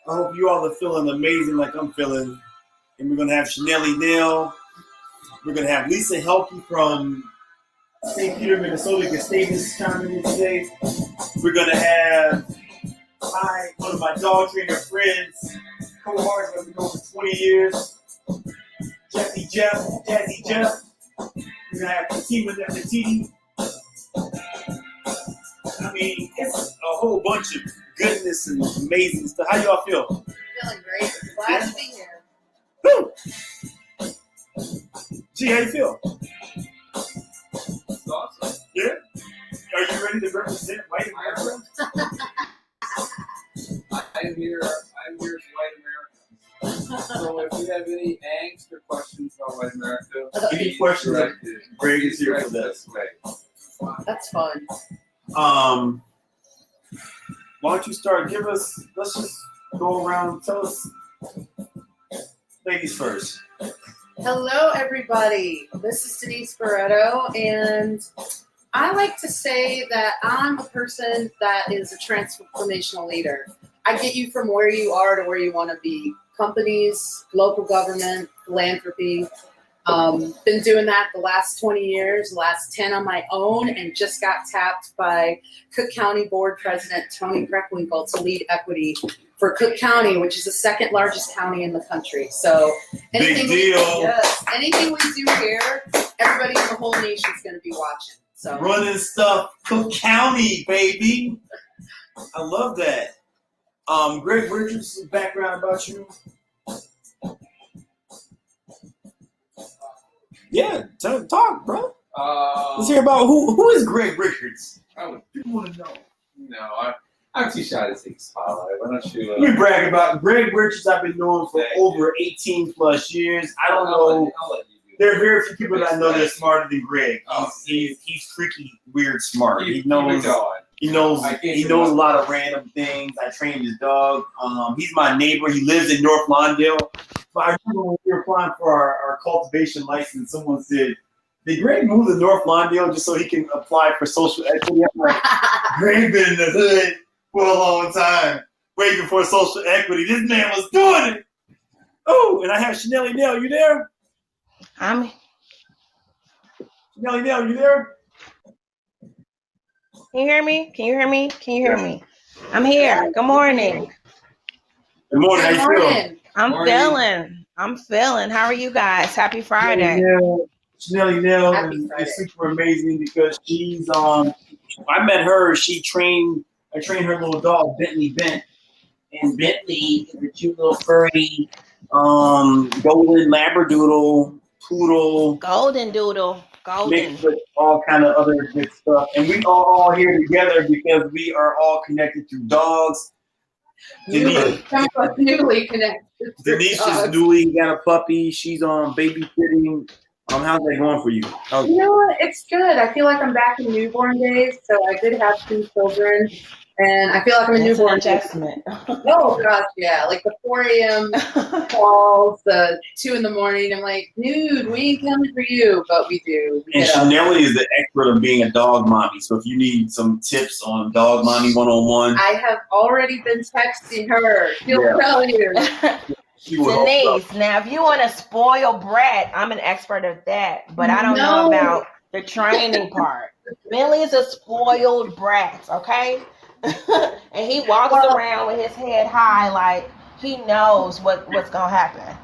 I hope you all are feeling amazing like I'm feeling. And we're going to have Chanelli Nell. We're going to have Lisa Helke from St. Peter, Minnesota, Gustavus chiming in today. We're going to have one of my dog trainer friends, co-hearts that we've known for 20 years, Jazzy Jeff. We're going to have Fatima Nefertiti. I mean, it's a whole bunch of goodness and amazing stuff. How y'all feel? Feeling great. Glad to be here. Woo! Gee, how you feel? That's awesome. Yeah? Are you ready to represent white America? I'm here as white America. So if you have any angst or questions about white America, Any questions? Greg is here for this. That's fun. Why don't you start? Let's just go around. Tell us, ladies first. Hello, everybody. This is Denise Barreto, and I like to say that I'm a person that is a transformational leader. I get you from where you are to where you want to be. Companies, local government, philanthropy. Been doing that the last 20 years, the last 10 on my own, and just got tapped by Cook County Board President Tony Preckwinkle to lead equity for Cook County, which is the second largest county in the country. So anything Big deal. Anything we do here, everybody in the whole nation is going to be watching. So Running stuff, Cook County, baby. I love that. Greg Richards, some background about you. Yeah, talk, bro. Let's hear about who is Greg Richards. People want to know. No, I'm too shy to take a spotlight. Why don't you? Let me brag about Greg Richards. I've been knowing for over 18 plus years. I don't know. I'll let you do There are very few people that I know that are smarter than Greg. He's freaky, weird, smart. He knows a lot of random things. I trained his dog. He's my neighbor. He lives in North Lawndale. But I remember when we were applying for our cultivation license, someone said, "Did Greg move to North Lawndale just so he can apply for social equity?" I'm like, Greg been in the hood for a long time, waiting for social equity. This man was doing it. Oh, and I have Chanelli Nell. You there? Chanelli Nell, you there? Can you hear me? Can you hear me? Can you hear me? I'm here. Good morning. Good morning. How you feeling? I'm feeling. How are you guys? Happy Friday. Chanelli Nell is super amazing because she's I met her. I trained her little dog Bentley Bent, and Bentley is a cute little furry golden labradoodle poodle. Golden doodle. Mixed with all kind of other good stuff, and we are all here together because we are all connected through dogs. Newly connected. Denise is newly got a puppy. She's babysitting. How's that going for you? You know what? It's good. I feel like I'm back in newborn days. So I did have 2 children, and I feel like I'm in newborn days. Oh gosh, yeah. Like the 4 a.m. calls, the 2 in the morning. I'm like, dude, we ain't coming for you, but we do. And Chanelli is the expert of being a dog mommy. So if you need some tips on dog mommy 101, I have already been texting her. She'll tell you. Denise, now if you want a spoiled brat, I'm an expert at that, but I don't know about the training part. Bentley is a spoiled brat, okay? And he walks around with his head high like he knows what's gonna happen.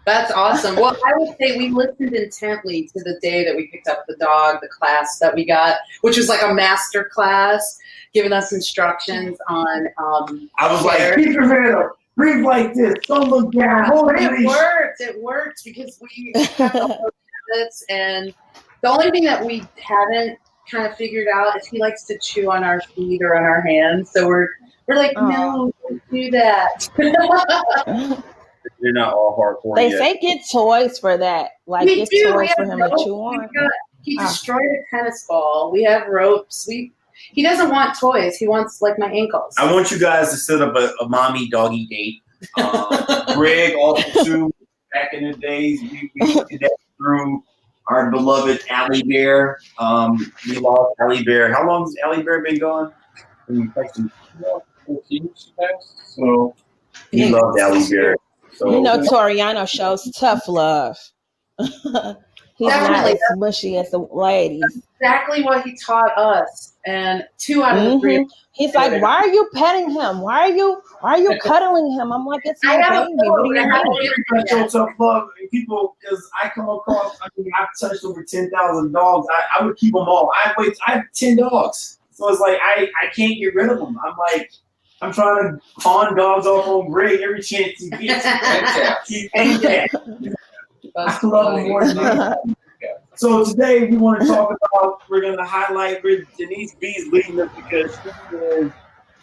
That's awesome. Well, I would say we listened intently to the day that we picked up the dog, the class that we got, which was like a master class, giving us instructions on I was like, keep your head up. Breathe like this. Don't look down. It worked because we have all those habits, and the only thing that we haven't kind of figured out is he likes to chew on our feet or on our hands. So we're like, no, don't do that. You're not all hardcore. They say get toys for that. Like get toys for him to chew on. He destroyed a tennis ball. We have ropes. He doesn't want toys. He wants like my ankles. I want you guys to set up a mommy doggy date. Greg also too. Back in the days, we did that through our beloved Allie Bear. We lost Allie Bear. How long has Allie Bear been gone? 14 she passed. So He loved Allie Bear. So you know, Toriano shows tough love. He's not as mushy as the ladies. That's exactly what he taught us. And 2 out of the 3. He's like, why are you petting him? Why are you cuddling him? I'm like, it's my baby. What do you mean? show tough love people, because I come across. I mean, I've touched over 10,000 dogs. I would keep them all. I have 10 dogs, so it's like I can't get rid of them. I'm trying to pawn dogs off on Greg every chance he gets. And cats. I love them more than anything. So today we want to talk about. We're going to highlight Denise B's leading us because she is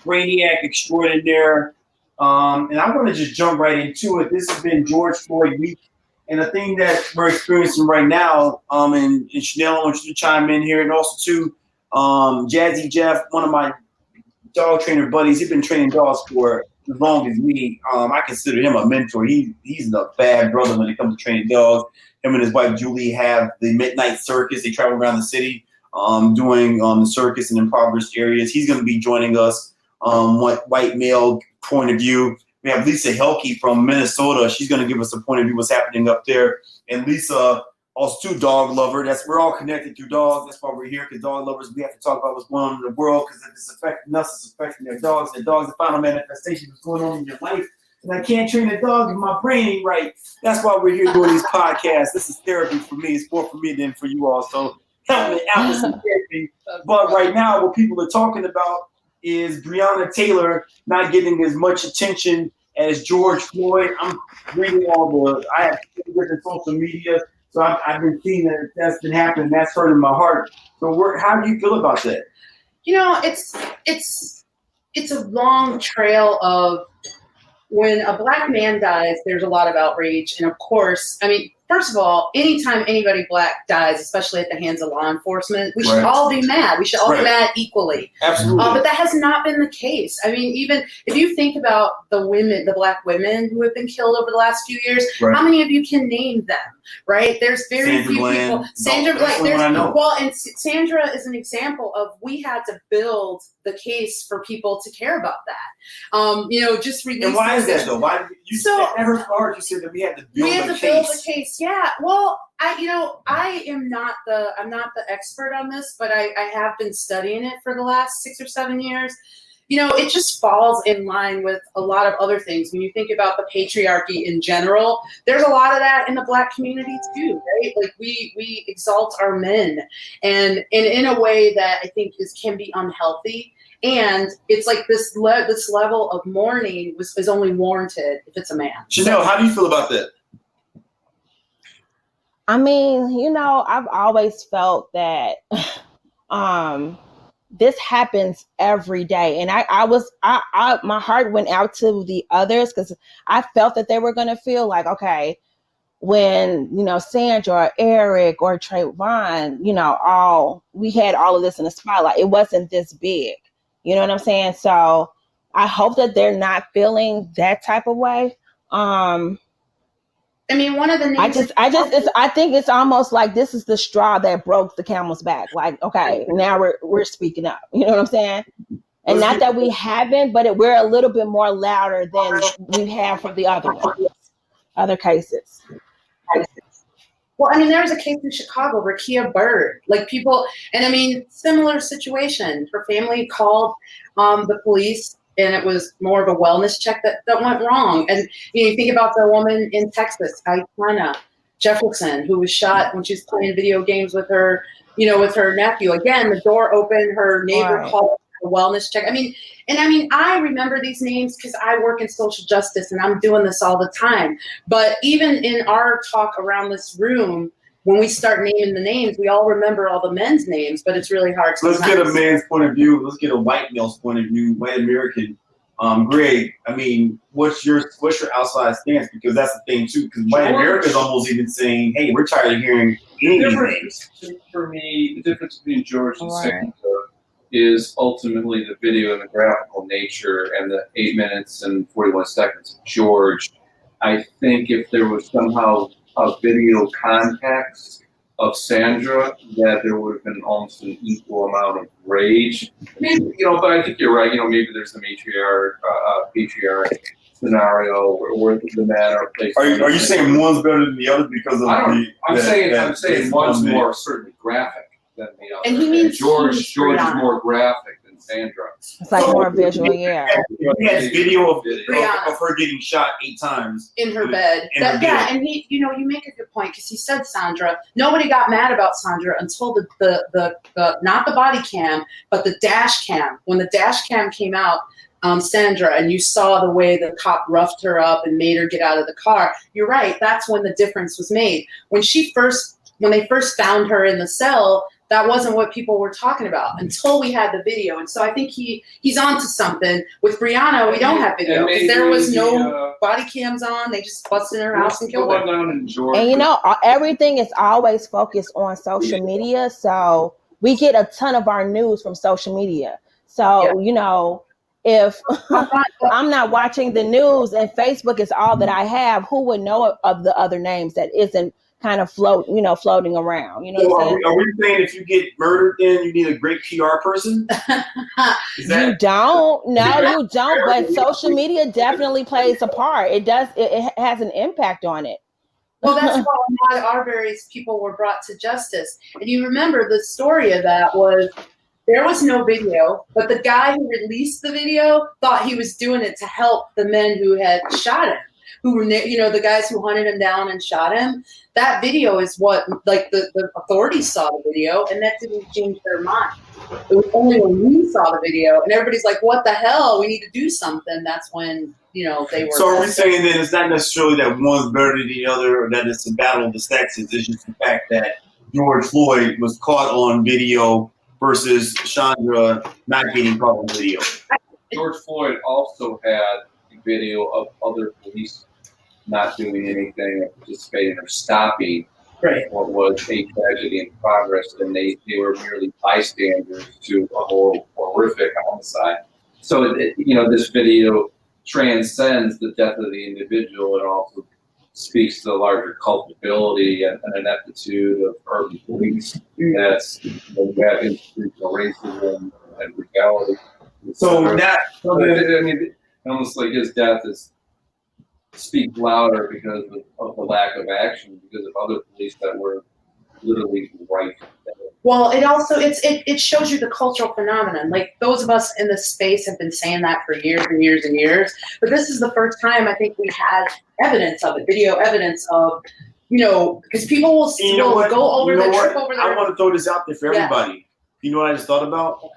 Brainiac extraordinaire. And I want to just jump right into it. This has been George Floyd week, and the thing that we're experiencing right now. And Chanel, I want you to chime in here, and also too, Jazzy Jeff, one of my dog trainer buddies. He's been training dogs for as long as me. I consider him a mentor. He's a bad brother when it comes to training dogs. Him and his wife Julie have the Midnight Circus. They travel around the city, doing the circus in impoverished areas. He's going to be joining us. White male point of view. We have Lisa Helke from Minnesota. She's going to give us a point of view what's happening up there. And Lisa, also too, dog lover. We're all connected through dogs. That's why we're here, because dog lovers, we have to talk about what's going on in the world, because if it's affecting us, it's affecting their dogs. Their dogs, the final manifestation of what's going on in your life. And I can't train a dog if my brain ain't right. That's why we're here doing these podcasts. This is therapy for me. It's more for me than for you all. So help me out with some therapy. But right now, what people are talking about is Breonna Taylor not getting as much attention as George Floyd. I'm reading I have different social media, so I've been seeing that's been happening. That's hurting my heart. So how do you feel about that? You know, it's a long trail of when a black man dies, there's a lot of outrage. And of course, I mean, first of all, anytime anybody black dies, especially at the hands of law enforcement, we should all be mad. We should all be mad equally. Absolutely. But that has not been the case. I mean, even if you think about the black women who have been killed over the last few years, how many of you can name them? Right? There's very few people. Sandra Bland. Well, and Sandra is an example of we had to build the case for people to care about that. Just release. And why is that though? Why you said never hard? You said that we had to build the case. Yeah. Well, I'm not the expert on this, but I have been studying it for the last 6 or 7 years. It just falls in line with a lot of other things. When you think about the patriarchy in general, there's a lot of that in the black community too, right? Like we exalt our men, and in a way that I think can be unhealthy. And it's like this level of mourning is only warranted if it's a man. Chanel, how do you feel about that? I mean, I've always felt that this happens every day. And my heart went out to the others, because I felt that they were going to feel like, okay, when, Sandra or Eric or Trayvon, we had all of this in the spotlight. It wasn't this big. You know what I'm saying? So I hope that they're not feeling that type of way. I mean, one of the names. I think it's almost like this is the straw that broke the camel's back. Like, okay, now we're speaking up. You know what I'm saying? And not that we haven't, but we're a little bit more louder than we have for the other cases. Well, I mean, there was a case in Chicago, Rakia Bird, like people, and I mean, similar situation. Her family called the police, and it was more of a wellness check that went wrong. And you think about the woman in Texas, Aitana Jefferson, who was shot when she was playing video games with her, with her nephew. Again, the door opened, her neighbor called a wellness check. I remember these names because I work in social justice and I'm doing this all the time. But even in our talk around this room, when we start naming the names, we all remember all the men's names, but it's really hard. Let's get a man's point of view. Let's get a white male's point of view, white American. Greg, I mean, what's your outside stance? Because that's the thing too. Because white America's almost even saying, "Hey, we're tired of hearing any names." For me, the difference between George and Second is ultimately the video and the graphical nature and the 8 minutes and 41 seconds of George. I think if there was somehow a video context of Sandra, that there would have been almost an equal amount of rage. Maybe, but I think you're right. Maybe there's the patriarch scenario where the men are placed. Are you saying one's better than the other because of I'm saying one's more certainly graphic than the other. And he means George is more graphic than Sandra. It's like more visual, yeah. He has video of her getting shot 8 times in her bed. And he, you make a good point because he said Sandra. Nobody got mad about Sandra until the not the body cam, but the dash cam. When the dash cam came out, Sandra, and you saw the way the cop roughed her up and made her get out of the car. You're right. That's when the difference was made. When they first found her in the cell, that wasn't what people were talking about until we had the video. And so I think he's onto something. With Brianna, we don't have video. There was no body cams on. They just busted in her house and killed her. And everything is always focused on social media. So we get a ton of our news from social media. So, if I'm not watching the news and Facebook is all that I have, who would know of the other names that isn't kind of floating around? Are we saying if you get murdered, then you need a great PR person? You don't. No, you don't. But social media definitely plays a part. It does. It has an impact on it. Well, that's why our various people were brought to justice. And you remember the story of that was there was no video, but the guy who released the video thought he was doing it to help the men who had shot him, who were, the guys who hunted him down and shot him. That video is what, the authorities saw the video, and that didn't change their mind. It was only when we saw the video, and everybody's like, what the hell? We need to do something. That's when, they were. So are we saying then it's not necessarily that one's better than the other, or that it's a battle of the sexes? It's just the fact that George Floyd was caught on video versus Chandra not getting caught on video. George Floyd also had a video of other police not doing anything or participating or stopping what was a tragedy in progress, and they were merely bystanders to a horrific homicide. So, this video transcends the death of the individual. It also speaks to the larger culpability and an ineptitude of urban police that's that institutional racism and brutality. Almost like his death speaks louder because of the lack of action, because of other police that were literally right there. Well, it also it shows you the cultural phenomenon. Like those of us in this space have been saying that for years and years and years. But this is the first time I think we had evidence of it, video evidence of, because people will go over the trip over there. I want to throw this out there for everybody. Yeah. You know what I just thought about? Okay.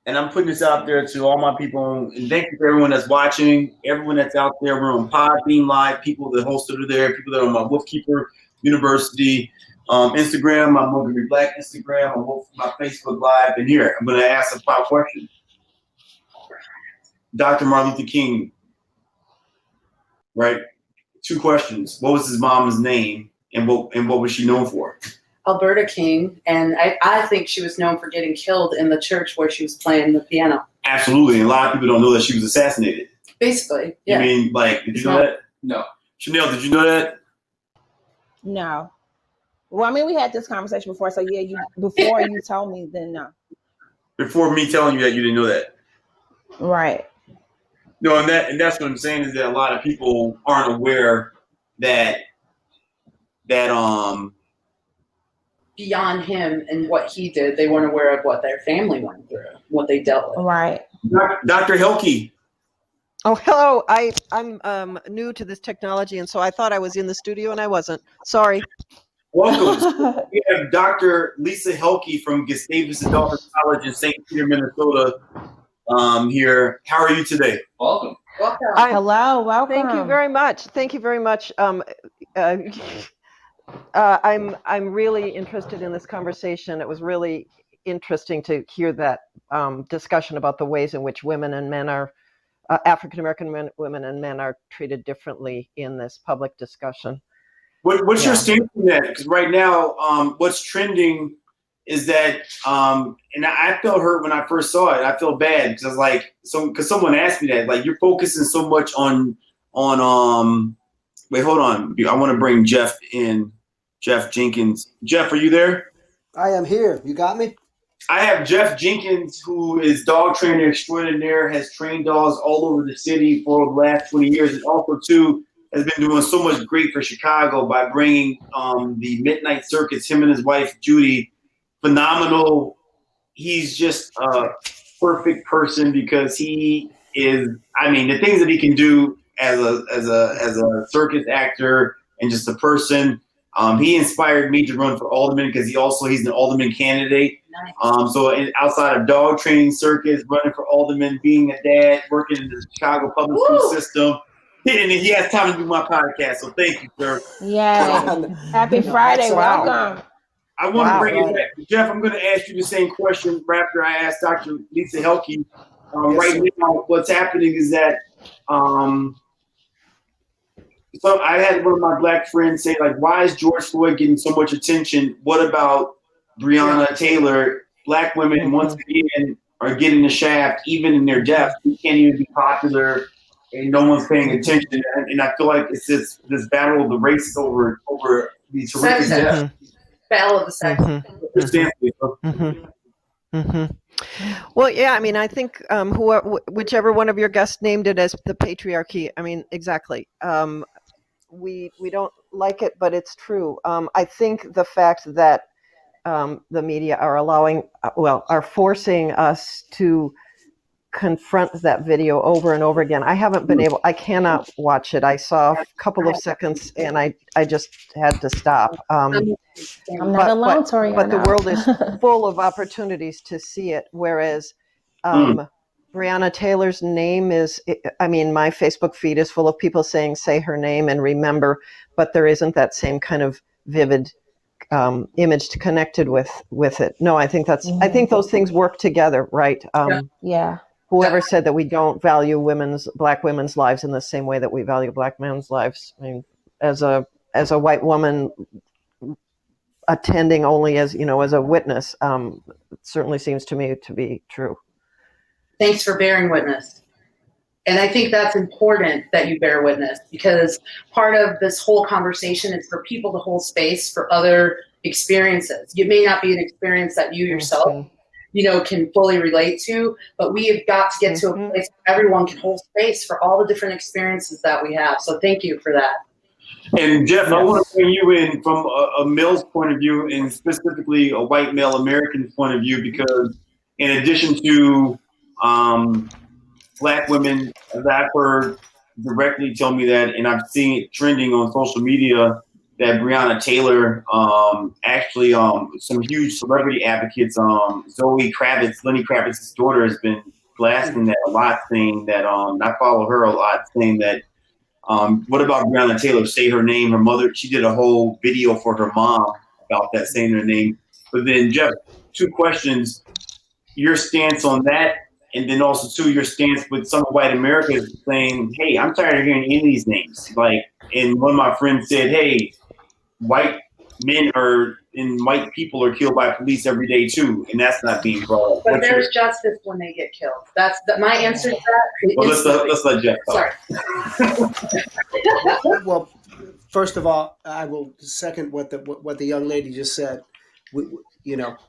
And I'm putting this out there to all my people. And thank you for everyone that's watching, everyone that's out there. We're on Podbean Live, people that hosted are there, people that are on my Wolfkeeper University Instagram, my Montgomery Black Instagram, my Facebook Live. And here, I'm going to ask a 5 questions. Dr. Martin Luther King, right? 2 questions. What was his mom's name, and what was she known for? Alberta King, and I think she was known for getting killed in the church where she was playing the piano. Absolutely, and a lot of people don't know that she was assassinated. Basically, yeah. I mean, did you know that? No. Chanel, did you know that? No. Well, I mean, we had this conversation before, so yeah, before you told me, then no. Before me telling you that, you didn't know that. Right. No, and that's what I'm saying is that a lot of people aren't aware that beyond him and what he did, they weren't aware of what their family went through, what they dealt with. Right. Dr. Helke. Oh, hello. I'm new to this technology, and so I thought I was in the studio, and I wasn't. Sorry. Welcome. We have Dr. Lisa Helke from Gustavus Adolphus College in St. Peter, Minnesota here. How are you today? Welcome. Hello. Welcome. Thank you very much. Thank you very much. I'm really interested in this conversation. It was really interesting to hear that discussion about the ways in which women and men are, African-American women and men are treated differently in this public discussion. What's your stance on that? Because right now, what's trending is that, and I felt hurt when I first saw it. I felt bad because I was like, because someone asked me that, like, you're focusing so much on wait, hold on. I want to bring Jeff in. Jeff Jenkins. Jeff, are you there? I am here. You got me? I have Jeff Jenkins, who is dog trainer extraordinaire, has trained dogs all over the city for the last 20 years, and also, too, has been doing so much great for Chicago by bringing the Midnight Circus, him and his wife, Judy, phenomenal. He's just a perfect person because he is, the things that he can do as a circus actor and just a person. He inspired me to run for alderman because he's an alderman candidate. Nice. Outside of dog training circus, running for alderman, being a dad, working in the Chicago public school system, and he has time to do my podcast. So thank you, sir. Yeah. Happy Friday. Welcome. I want to bring it back. Jeff, I'm going to ask you the same question after I asked Dr. Lisa Helke. Right now, what's happening is that so I had one of my black friends say, like, why is George Floyd getting so much attention? What about Breonna Taylor? Black women, once again, are getting the shaft, even in their death. We can't even be popular, and no one's paying attention. And I feel like it's this battle of the race over these horrific deaths. Battle of the sexes. Well, yeah, I think whichever one of your guests named it as the patriarchy. Exactly. We don't like it, but it's true. I think the fact that the media are forcing us to confront that video over and over again. I cannot watch it. I saw a couple of seconds and I just had to stop. I'm not alone, Toriana. But the world is full of opportunities to see it. Whereas Breonna Taylor's name is, my Facebook feed is full of people saying, say her name and remember, but there isn't that same kind of vivid image connected with it. No, I think I think those things work together, right? Yeah. Whoever said that we don't value black women's lives in the same way that we value black men's lives? As a white woman attending only as a witness, it certainly seems to me to be true. Thanks for bearing witness. And I think that's important that you bear witness, because part of this whole conversation is for people to hold space for other experiences. It may not be an experience that you yourself can fully relate to, but we have got to get to a place where everyone can hold space for all the different experiences that we have. So thank you for that. And Jeff, I want to bring you in from a male's point of view, and specifically a white male American's point of view, because in addition to black women, as I've heard directly tell me that, and I've seen it trending on social media, that Breonna Taylor, actually, some huge celebrity advocates, Lenny Kravitz's daughter, has been blasting that a lot, saying that, I follow her a lot, saying that, what about Breonna Taylor? Say her name. Her mother, she did a whole video for her mom about that, saying her name. But then, Jeff, 2 questions. Your stance on that, and then also, too, your stance with some white Americans saying, hey, I'm tired of hearing any of these names. And one of my friends said, hey, white people are killed by police every day too, and that's not being brought up. But there's justice when they get killed. That's my answer to that. Well, let's let Jeff talk. Sorry. Well, first of all, I will second what the young lady just said.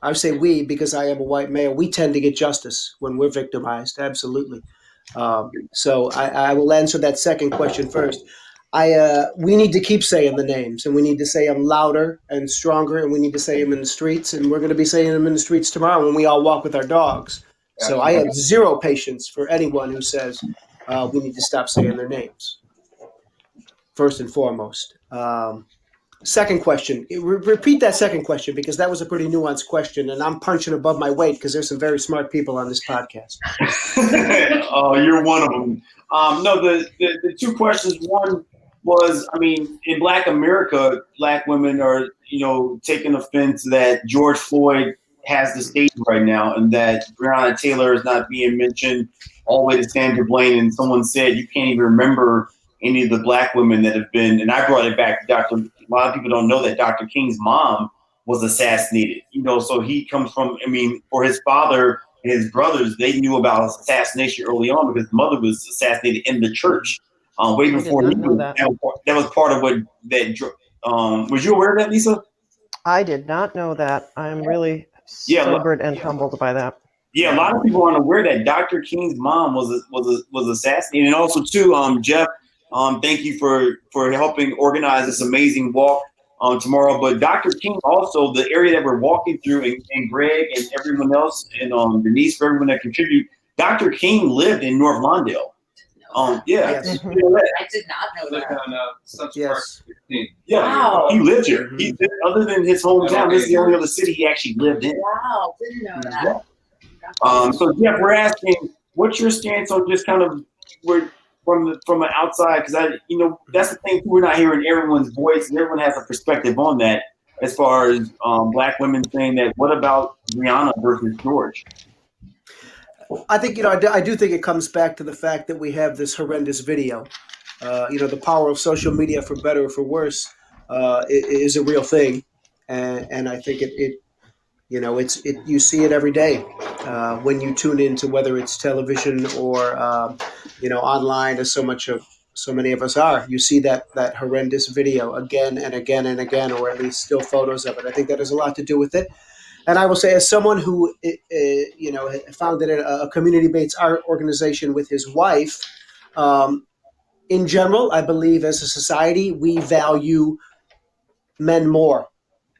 I say we because I am a white male. We tend to get justice when we're victimized. Absolutely. So I will answer that second question first. We need to keep saying the names, and we need to say them louder and stronger, and we need to say them in the streets, and we're going to be saying them in the streets tomorrow when we all walk with our dogs. So I have zero patience for anyone who says we need to stop saying their names, first and foremost. Second question. Repeat that second question, because that was a pretty nuanced question, and I'm punching above my weight because there's some very smart people on this podcast. Oh, you're one of them. No, the 2 questions. One was, in Black America, Black women are, taking offense that George Floyd has the stage right now, and that Breonna Taylor is not being mentioned all the way to Sandra Bland. And someone said you can't even remember any of the Black women that have been, and I brought it back to a lot of people don't know that Dr. King's mom was assassinated, so he comes from, for his father and his brothers, they knew about his assassination early on because his mother was assassinated in the church way before he was. That was part of what was you aware of that, Lisa? I did not know that. I'm really sobered and humbled by that. Yeah, a lot of people aren't aware that Dr. King's mom was assassinated, and also too, Jeff. Thank you for helping organize this amazing walk tomorrow. But Dr. King also, the area that we're walking through, and Greg and everyone else, and Denise, for everyone that contributed. Dr. King lived in North Lawndale. Yes. I did not know Lived that. on Central Yes. Park 16. Yeah, Wow. he lived here. He other than his hometown, this is the only other city he actually lived in. Wow, didn't know that. So Jeff, we're asking, what's your stance on just kind of from the outside? Because that's the thing, we're not hearing everyone's voice, and everyone has a perspective on that. As far as Black women saying that, what about Brianna versus George? I think, I do think it comes back to the fact that we have this horrendous video. The power of social media, for better or for worse, is a real thing, and I think you see it every day when you tune into, whether it's television or online, as so many of us are. You see that horrendous video again and again and again, or at least still photos of it. I think that has a lot to do with it. And I will say, as someone who founded a community-based art organization with his wife, in general, I believe as a society we value men more,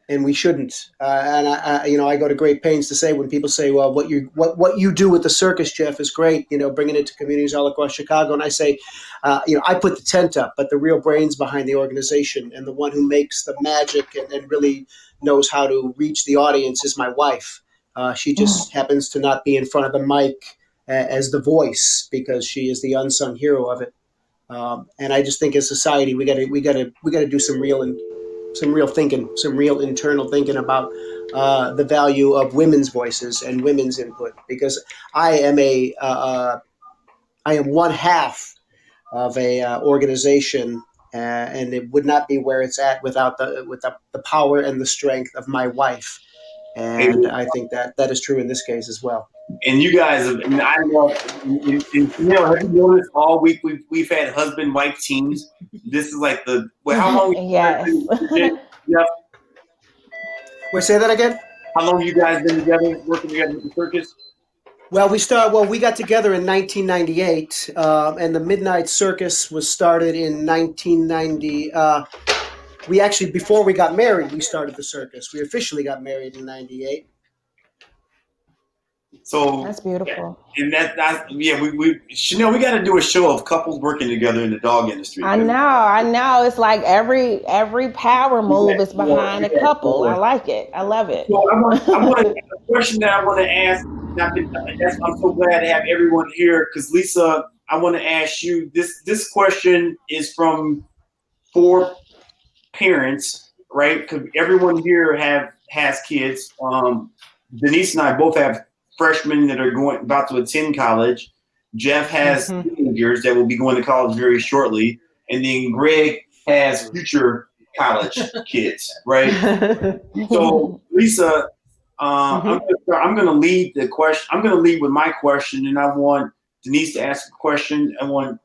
and we shouldn't. And I go to great pains to say, when people say, "Well, what you do with the circus, Jeff, is great," bringing it to communities all across Chicago, and I say, I put the tent up, but the real brains behind the organization and the one who makes the magic and really knows how to reach the audience is my wife. She just happens to not be in front of the mic as the voice, because she is the unsung hero of it. And I just think, as society, we got to do some real thinking, some real internal thinking about the value of women's voices and women's input. Because I am one half of a organization, and it would not be where it's at without the power and the strength of my wife. And I think that is true in this case as well. And you guys, have you noticed all week we've had husband-wife teams. This is like how long? Yes. Yep. Wait, say that again? How long you guys been together, working together with the circus? Well, we got together in 1998, and the Midnight Circus was started in 1990. We actually, before we got married, we started the circus. We officially got married in 98. So that's beautiful. And we Chanel, we got to do a show of couples working together in the dog industry. I know. It's like every power move is behind a couple. I like it. I love it. So I want a question that I want to ask. I'm so glad to have everyone here, because Lisa, I want to ask you this question is from 4 parents, right? Because everyone here has kids. Denise and I both have freshmen that are about to attend college. Jeff has teenagers that will be going to college very shortly, and then Greg has future college kids, right? So Lisa, I'm going to lead the question. I'm going to lead with my question, and I want Denise to ask a question. I want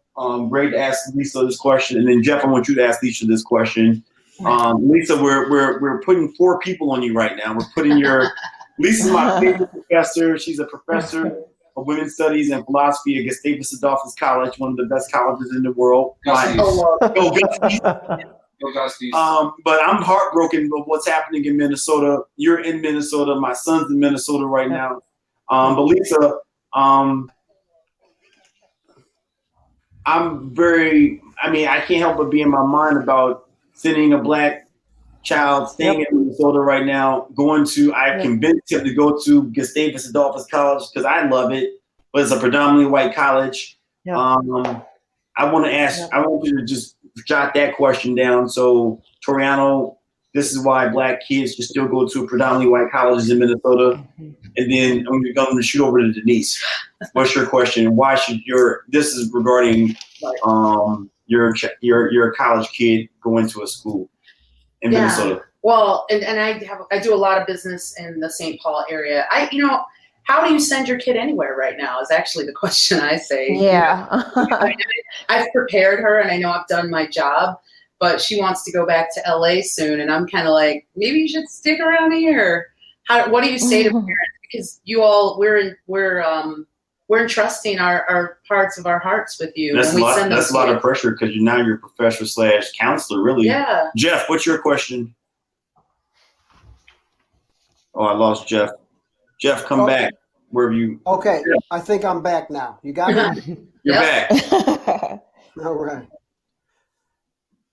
Greg to ask Lisa this question, and then Jeff, I want you to ask Lisa this question. Lisa, we're putting 4 people on you right now. We're putting Lisa's my favorite professor. She's a professor of women's studies and philosophy at Gustavus Adolphus College, one of the best colleges in the world. Go Gusties. But I'm heartbroken with what's happening in Minnesota. You're in Minnesota. My son's in Minnesota right now. But Lisa, I can't help but be in my mind about sending a Black child staying in Minnesota right now, I've convinced him to go to Gustavus Adolphus College because I love it, but it's a predominantly white college. Yep. I want you to just jot that question down. So, Toriano, this is why Black kids should still go to predominantly white colleges in Minnesota. And then I'm going to shoot over to Denise. What's your question? Why should this is regarding your college kid going to a school in Minnesota? Well, and I do a lot of business in the St. Paul area. How do you send your kid anywhere right now is actually the question I say. Yeah. I've prepared her, and I know I've done my job, but she wants to go back to LA soon. And I'm kind of like, maybe you should stick around here. What do you say to parents? Because we're entrusting our parts of our hearts with you. That's a lot of pressure because you're a professor / counselor, really. Yeah. Jeff, what's your question? Oh, I lost Jeff. Jeff, come back. Where have you? Okay, I think I'm back now. You got me? You're back. All right.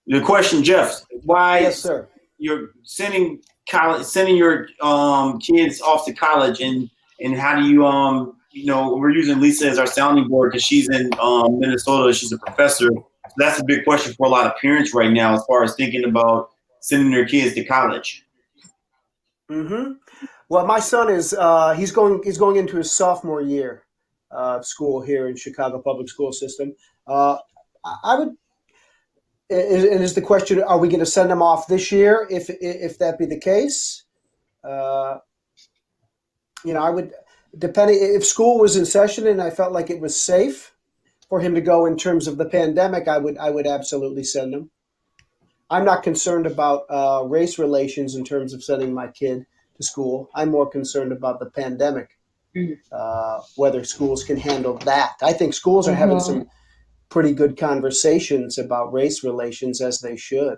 The question, Jeff, why? Yes, sir. You're sending your kids off to college, and how do you we're using Lisa as our sounding board because she's in Minnesota. She's a professor. So that's a big question for a lot of parents right now, as far as thinking about sending their kids to college. Mm-hmm. Well, my son is he's going into his sophomore year of school here in Chicago public school system. I would. And is the question, are we going to send them off this year? If that be the case, I would, depending if school was in session and I felt like it was safe for him to go in terms of the pandemic, I would absolutely send him. I'm not concerned about race relations in terms of sending my kid to school. I'm more concerned about the pandemic, whether schools can handle that. I think schools are having some pretty good conversations about race relations, as they should.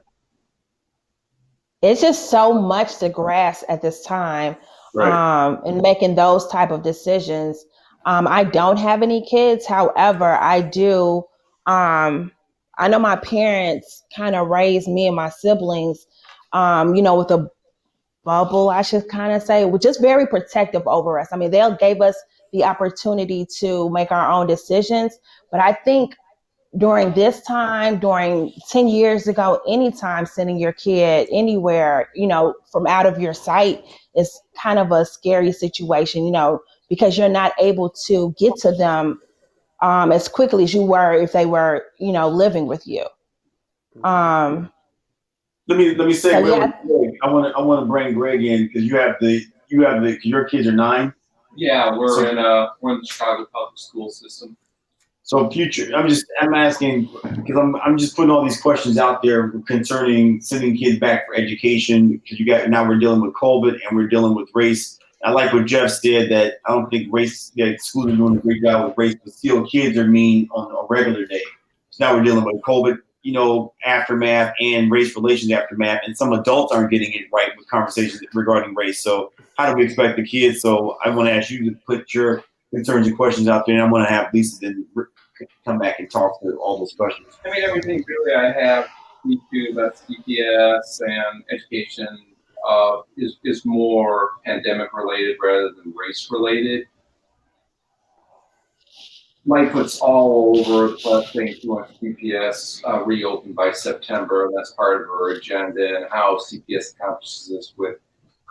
It's just so much to grasp at this time, right. In making those type of decisions. I don't have any kids. However, I do. I know my parents kind of raised me and my siblings, with a bubble, I should kind of say, which is very protective over us. I mean, they gave us the opportunity to make our own decisions, but I think during this time, during 10 years ago, anytime sending your kid anywhere, from out of your sight is kind of a scary situation, because you're not able to get to them as quickly as you were if they were, living with you. Let me say, so, Greg, I want to bring Greg in because your kids are 9. Yeah, we're in the Chicago public school system. So future, I'm asking because I'm just putting all these questions out there concerning sending kids back for education because now we're dealing with COVID and we're dealing with race. I like what Jeff said that I don't think schools are doing a great job with race, but still kids are mean on a regular day. So now we're dealing with COVID, aftermath and race relations aftermath, and some adults aren't getting it right with conversations regarding race. So how do we expect the kids? So I want to ask you to put your concerns and questions out there, and I'm going to have Lisa then come back and talk to all those questions. I mean, everything really I have about CPS and education is more pandemic related rather than race related. Mike puts all over the place things we want CPS reopened by September, and that's part of our agenda and how CPS accomplishes this with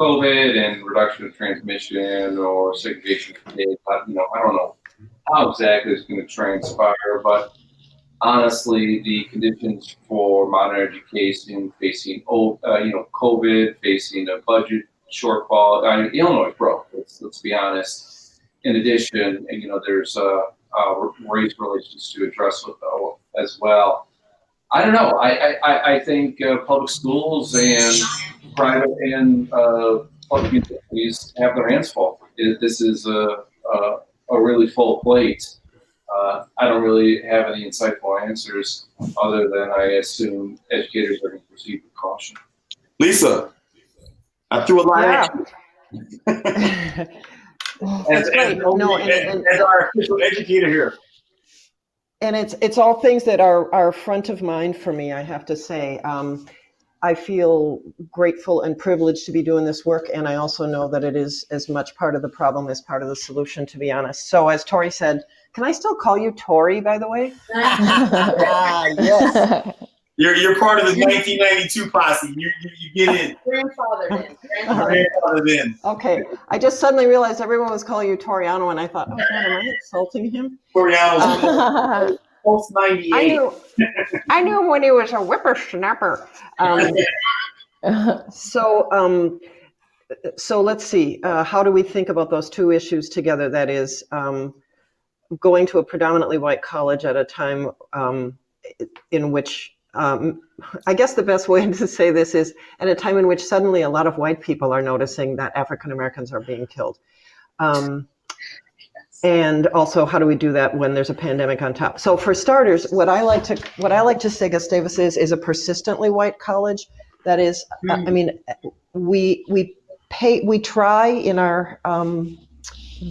COVID and reduction of transmission or segregation of kids. I don't know how exactly it's going to transpire, but honestly, the conditions for modern education facing COVID, facing a budget shortfall. Illinois broke. Let's be honest. In addition, there's race relations to address as well. I don't know. I think public schools and private and public universities have their hands full. This is a really full plate. I don't really have any insightful answers other than I assume educators are going to proceed with caution. Lisa, I threw a lot at you. as our official educator here. And it's all things that are front of mind for me, I have to say. I feel grateful and privileged to be doing this work, and I also know that it is as much part of the problem as part of the solution, to be honest. So as Tori said, can I still call you Tori, by the way? Yes. You're part of the 1992 posse. You get in. Grandfathered in. Okay. I just suddenly realized everyone was calling you Toriano, and I thought, oh God, am I insulting him? Toriano's post 98. I knew him when he was a whippersnapper. So let's see. How do we think about those two issues together? That is, going to a predominantly white college at a time in which I guess the best way to say this is at a time in which suddenly a lot of white people are noticing that African Americans are being killed. And also, how do we do that when there's a pandemic on top? So for starters, what I like to say Gustavus is a persistently white college. That is, I mean, we try in our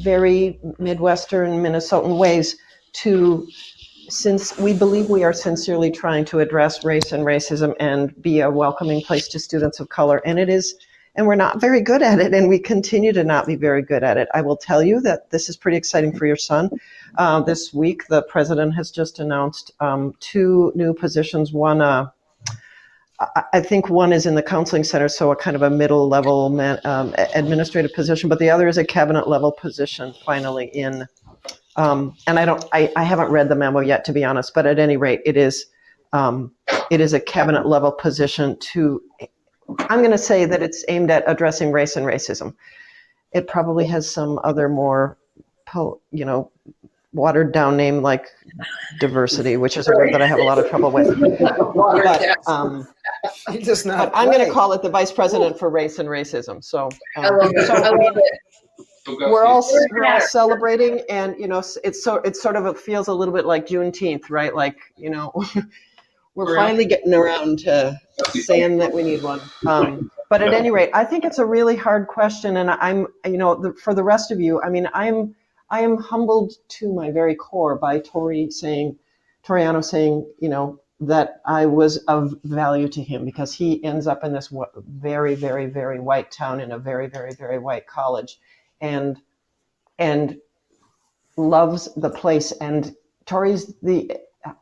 very Midwestern Minnesotan ways to, since we believe we are sincerely trying to address race and racism and be a welcoming place to students of color, and we're not very good at it, and we continue to not be very good at it. I will tell you that this is pretty exciting for your son. This week, the president has just announced 2 new positions. One, I think one is in the counseling center, so a kind of a middle level administrative position, but the other is a cabinet level position finally in, and I haven't read the memo yet, to be honest, but at any rate, it is a cabinet level position to, I'm going to say that it's aimed at addressing race and racism. It probably has some other more, watered down name like diversity, which is a word that I have a lot of trouble with. But I'm going to call it the vice president for race and racism. So, we're all celebrating, and it sort of feels a little bit like Juneteenth, right? Like we're finally getting around to saying that we need one. But at any rate, I think it's a really hard question, and I'm for the rest of you, I mean, I am humbled to my very core by Toriano saying, that I was of value to him, because he ends up in this very, very, very white town in a very, very, very white college, and loves the place. And Tori's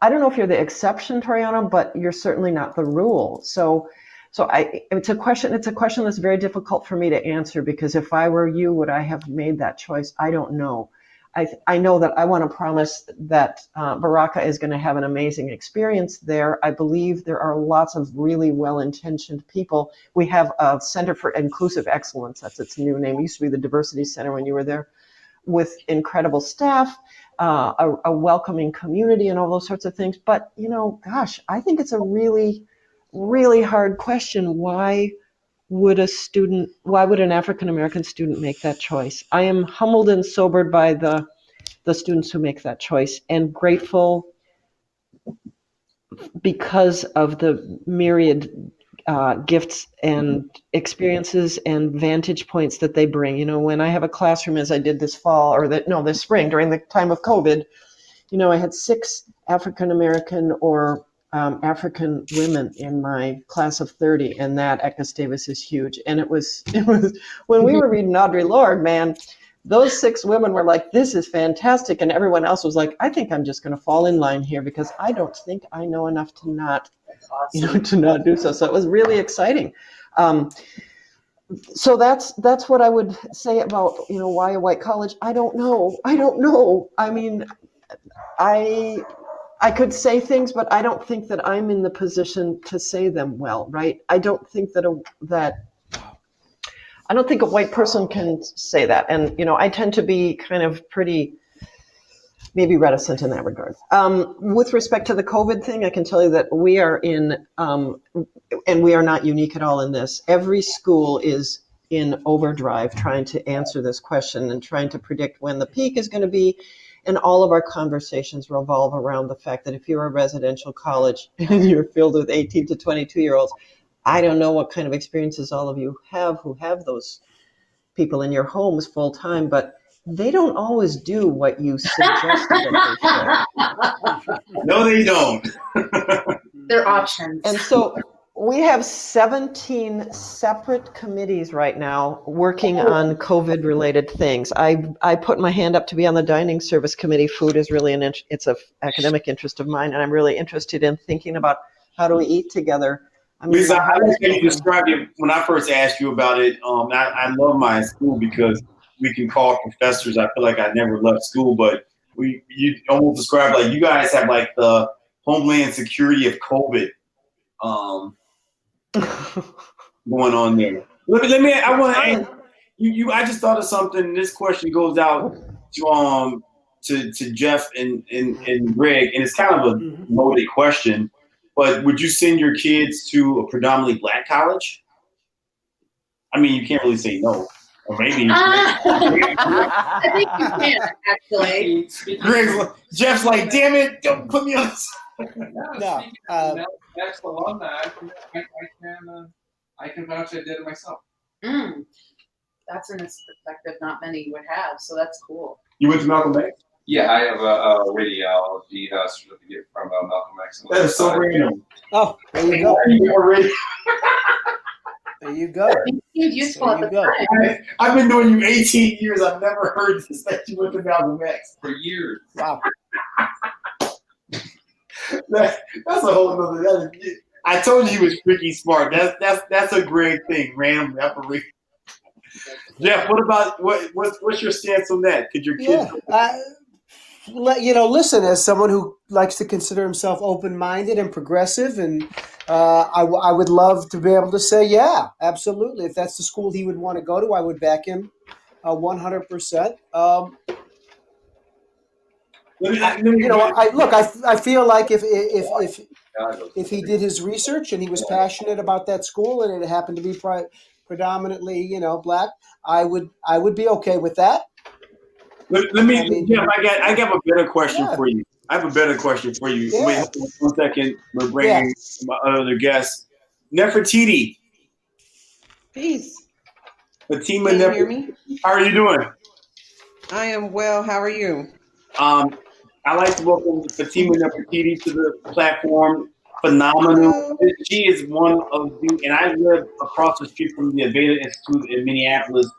I don't know if you're the exception, Toriano, but you're certainly not the rule. So it's a question that's very difficult for me to answer, because if I were you, would I have made that choice? I don't know. I know that I want to promise that Baraka is going to have an amazing experience there. I believe there are lots of really well-intentioned people. We have a Center for Inclusive Excellence. That's its new name. It used to be the Diversity Center when you were there, with incredible staff, a welcoming community, and all those sorts of things. But, gosh, I think it's a really, really hard question. Why would an African-American student make that choice? I am humbled and sobered by the students who make that choice, and grateful because of the myriad gifts and experiences and vantage points that they bring. When I have a classroom, as I did this spring during the time of COVID, I had 6 African-American or African women in my class of 30, and that at Gustavus is huge. And it was when we were reading Audre Lorde, man, those 6 women were like, this is fantastic. And everyone else was like, I think I'm just going to fall in line here, because I don't think I know enough to not, to not do so. So it was really exciting. So that's what I would say about, why a white college. I don't know. I mean, I could say things, but I don't think that I'm in the position to say them well, right? I don't think I don't think a white person can say that. And, I tend to be kind of pretty, maybe reticent in that regard. With respect to the COVID thing, I can tell you that we are in, and we are not unique at all in this. Every school is in overdrive trying to answer this question and trying to predict when the peak is going to be. And all of our conversations revolve around the fact that if you're a residential college and you're filled with 18 to 22-year-olds, I don't know what kind of experiences all of you have who have those people in your homes full time, but they don't always do what you suggest that they should. No, they don't. They're options. And so we have 17 separate committees right now working on COVID-related things. I put my hand up to be on the dining service committee. Food is really it's an academic interest of mine, and I'm really interested in thinking about how do we eat together. Lisa, I was going to describe it when I first asked you about it. I love my school because we can call professors. I feel like I never left school, but you almost described like you guys have like the homeland security of COVID going on there. I want to ask you. I just thought of something. This question goes out to Jeff and Greg, and it's kind of a loaded question. but would you send your kids to a predominantly black college? I mean, you can't really say no. Or maybe. I think you can, actually. Jeff's like, damn it, don't put me on this. No. That's alumni. I can vouch I did it myself. That's a perspective not many would have, so that's cool. You went to Malcolm X? Yeah, I have a radiology certificate from Malcolm X. That is so random. Oh, there you go. Already. There you go. It seemed useful at the time. I've been doing you 18 years. I've never heard this that you went to Malcolm X. For years. Wow. That's a whole nother. I told you he was freaky smart. That's a great thing. Random referee. Jeff, what about what's your stance on that? Could your kids? Listen, as someone who likes to consider himself open-minded and progressive, and I would love to be able to say, yeah, absolutely. If that's the school he would want to go to, I would back him 100%. I feel like if he did his research and he was passionate about that school and it happened to be predominantly, black, I would be okay with that. Jeff, I got a better question for you. I have a better question for you. Yeah. Wait 1 second. We're bringing my other guest, Nefertiti. Peace. Fatima Can you hear me? How are you doing? I am well. How are you? I like to welcome Fatima Nefertiti to the platform. Phenomenal. Hello. She is one of the, and I live across the street from the Aveda Institute in Minneapolis.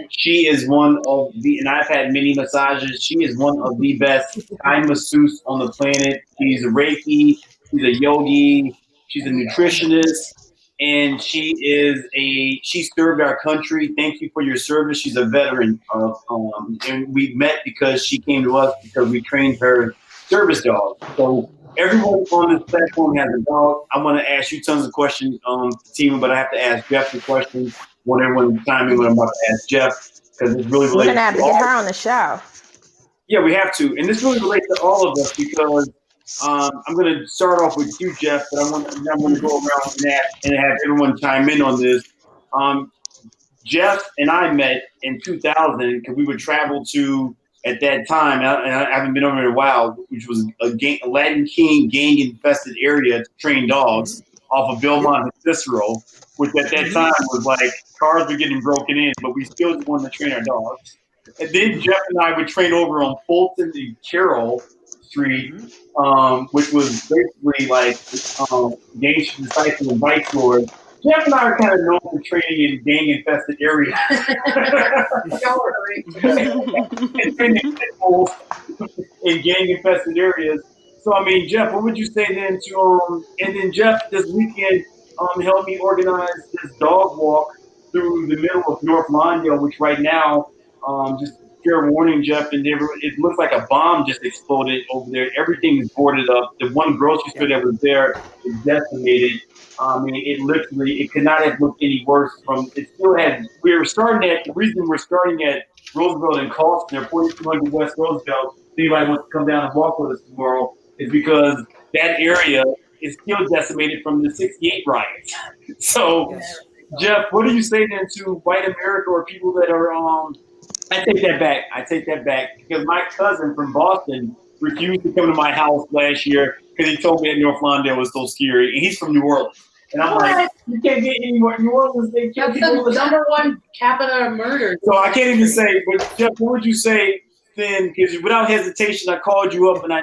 She is one of the, and I've had many massages. She is one of the best Thai masseuse on the planet. She's a Reiki. She's a yogi. She's a nutritionist, and she served our country. Thank you for your service. She's a veteran, and we met because she came to us because we trained her service dog. So everyone on this platform has a dog. I want to ask you tons of questions, Fatima, but I have to ask Jeff the question. Want everyone to chime in when I'm about to ask Jeff, because it's really related. We're gonna have to get her on the show. Yeah, we have to, and this really relates to all of us because I'm going to start off with you, Jeff, but I'm going to go around and have everyone chime in on this. Jeff and I met in 2000 because we would travel to, at that time, and I haven't been over in a while, which was a Latin King gang-infested area to train dogs off of Belmont and Cicero, which at that time was like cars were getting broken in, but we still wanted to train our dogs. And then Jeff and I would train over on Fulton and Carroll Street, which was basically like gang disciple and bike lords. Jeff and I are kind of known for training in gang-infested areas. And training in gang-infested areas. So, I mean, Jeff, what would you say then to and then Jeff this weekend helped me organize this dog walk through the middle of North Lawndale, which right now, just fair warning, Jeff, and it looks like a bomb just exploded over there. Everything is boarded up. The one grocery store that was there is decimated. I mean, it could not have looked any worse. The reason we're starting at Roosevelt and Costner, 4200 West Roosevelt, if anybody wants to come down and walk with us tomorrow, is because that area is still decimated from the 68 riots. So, Jeff, what do you say then to white America or people that are, I take that back because my cousin from Boston refused to come to my house last year because he told me that North Lawndale was so scary, and he's from New Orleans. And I'm like, you can't get any more New Orleans. They kill people. That's the number one capita of murder. So I can't even say, but Jeff, what would you say then? Because without hesitation, I called you up and I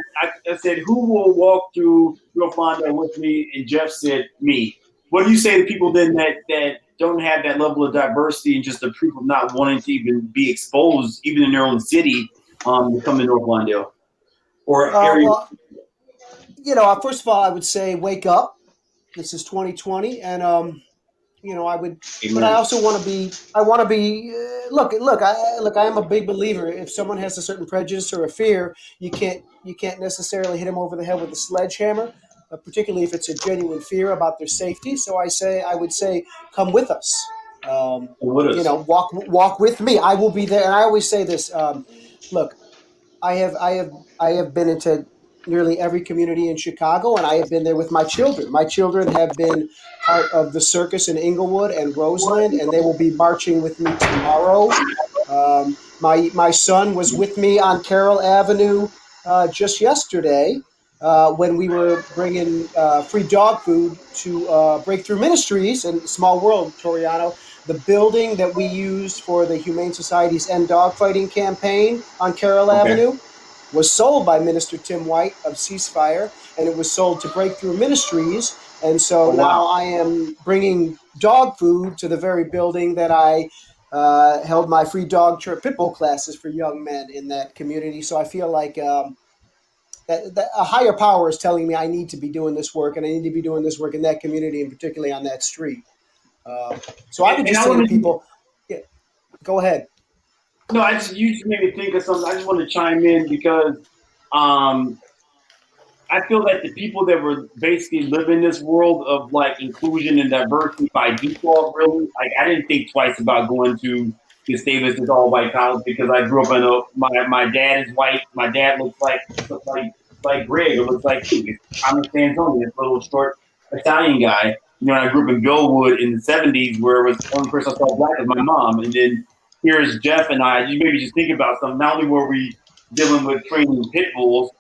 said, who will walk through North Lawndale with me? And Jeff said, me. What do you say to people then that don't have that level of diversity and just the proof of not wanting to even be exposed, even in their own city, to come to North Lawndale? Or area? First of all, I would say wake up. This is 2020, and I would. Amen. But I also want to be. I want to be. Look. I am a big believer. If someone has a certain prejudice or a fear, you can't necessarily hit them over the head with a sledgehammer, particularly if it's a genuine fear about their safety. So I would say, come with us. Walk with me. I will be there. And I always say this. Look, I have been into nearly every community in Chicago, and I have been there with my children. My children have been part of the circus in Inglewood and Roseland, and they will be marching with me tomorrow. My son was with me on Carroll Avenue just yesterday when we were bringing free dog food to Breakthrough Ministries in Small World, Toriano. The building that we used for the Humane Society's End Dogfighting campaign on Carroll Avenue was sold by Minister Tim White of Ceasefire, and it was sold to Breakthrough Ministries. And so now I am bringing dog food to the very building that I held my free dog pit bull classes for young men in that community. So I feel like that a higher power is telling me I need to be doing this work, and I need to be doing this work in that community, and particularly on that street. So I would just say to people, yeah, go ahead. No, you just made me think of something. I just want to chime in because I feel that the people that were basically living this world of like inclusion and diversity by default, really, like I didn't think twice about going to Gustavus' all white college because I grew up in my dad is white. My dad looks like Greg, or looks like Thomas Sanzoni, this little short Italian guy. You know, I grew up in Billwood in the '70s, where it was the only person I saw black was my mom, and then here's Jeff and I. You maybe just think about something. Not only were we dealing with training pit bulls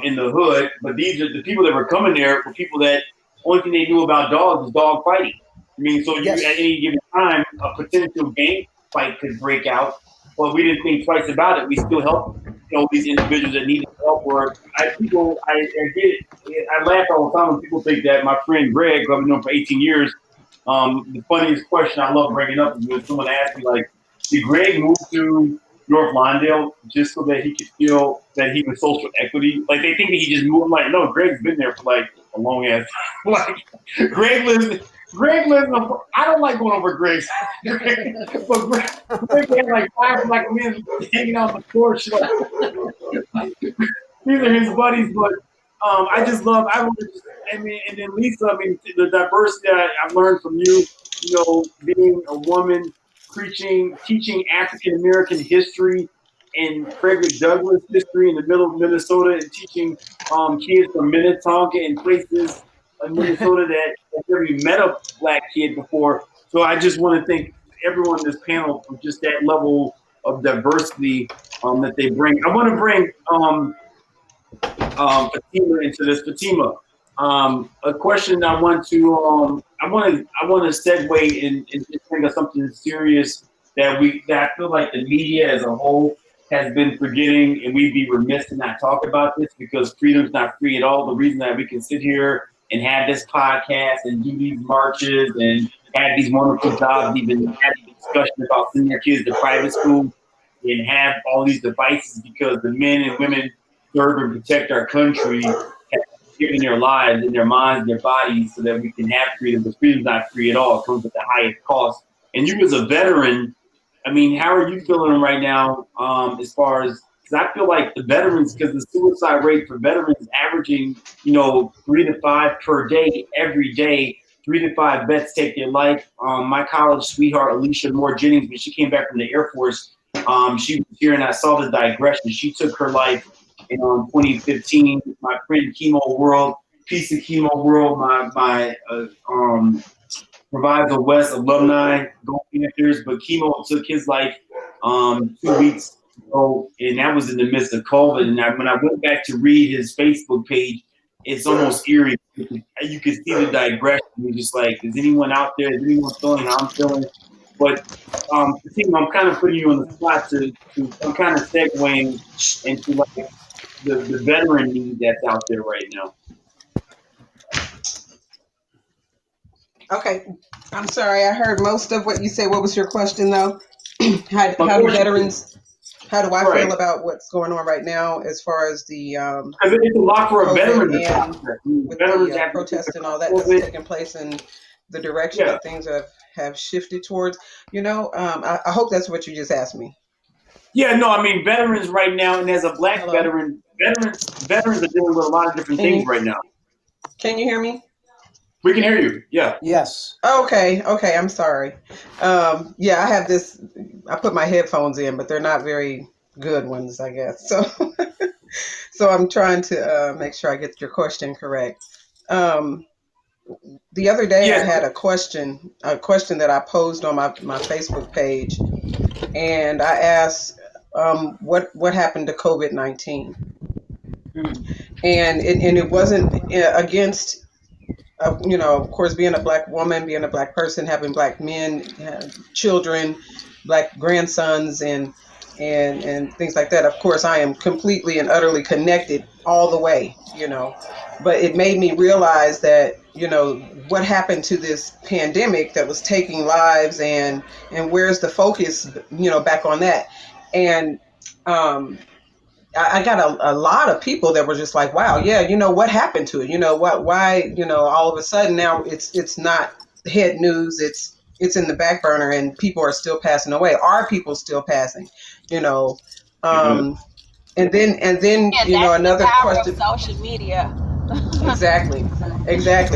in the hood, but these are the people that were coming there were people that only thing they knew about dogs was dog fighting. I mean, so you, at any given time, a potential gang fight could break out, but we didn't think twice about it. We still helped, these individuals that needed help. Or I get it. I laugh all the time when people think that my friend Greg, who I've known for 18 years, the funniest question I love bringing up is when someone asks me, like, did Greg move to North Lawndale just so that he could feel that he was social equity? Like, they think that he just moved. I'm like, no, Greg's been there for like a long ass time. Like, Greg lives. I don't like going over Greg's. But Greg had like 5 black men hanging out on the porch. Like, these are his buddies, but I just love. And then Lisa. I mean, the diversity I've learned from you. Being a woman, teaching African American history and Frederick Douglass history in the middle of Minnesota, and teaching kids from Minnetonka and places in Minnesota that have never even met a black kid before. So I just want to thank everyone in this panel for just that level of diversity that they bring. I want to bring Fatima into this. Fatima, a question I want to segue and just bring us something serious that I feel like the media as a whole has been forgetting, and we'd be remiss to not talk about this because freedom's not free at all. The reason that we can sit here and have this podcast and do these marches and have these wonderful jobs, even have a discussion about sending your kids to private school and have all these devices, because the men and women serve and protect our country have given their lives and their minds and their bodies so that we can have freedom. But freedom's not free at all. It comes at the highest cost. And you as a veteran, I mean, how are you feeling right now as far as, because I feel like the veterans, because the suicide rate for veterans is averaging, 3 to 5 per day, every day. 3 to 5 vets take their life. My college sweetheart, Alicia Moore Jennings, when she came back from the Air Force, she was here and I saw the digression. She took her life in 2015. My friend Chemo World, Peace of Chemo World, my Proviso West alumni, Go Panthers, but Chemo took his life 2 weeks ago, and that was in the midst of COVID. And when I went back to read his Facebook page, it's almost eerie. You can see the digression. You're just like, is anyone out there? Is anyone feeling how I'm feeling? But Fatima, I'm kind of putting you on the spot I'm kind of segueing into like the veteran need that's out there right now. Okay, I'm sorry. I heard most of what you said. What was your question, though? How do veterans? How do I feel about what's going on right now as far as the it's a lot for a veteran and with the protest and all that that's taking place and the direction that things have shifted towards? I hope that's what you just asked me. Yeah, no, I mean veterans right now, and as a black veteran, veterans are dealing with a lot of different things right now. Can you hear me? We can hear you. Yeah. Yes. Okay. I'm sorry. I have this. I put my headphones in, but they're not very good ones, I guess. So So I'm trying to make sure I get your question correct. The other day I had a question that I posed on my Facebook page, and I asked, what happened to COVID-19? And it wasn't against, of course, being a black woman, being a black person, having black men, children, black grandsons, and things like that. Of course, I am completely and utterly connected all the way, but it made me realize that, what happened to this pandemic that was taking lives, and where's the focus, back on that. And I got a lot of people that were just like, wow, yeah, what happened to it? Why, all of a sudden now it's not head news. It's in the back burner, and people are still passing away. Are people still passing? And then, that's another the power question. of social media. Exactly.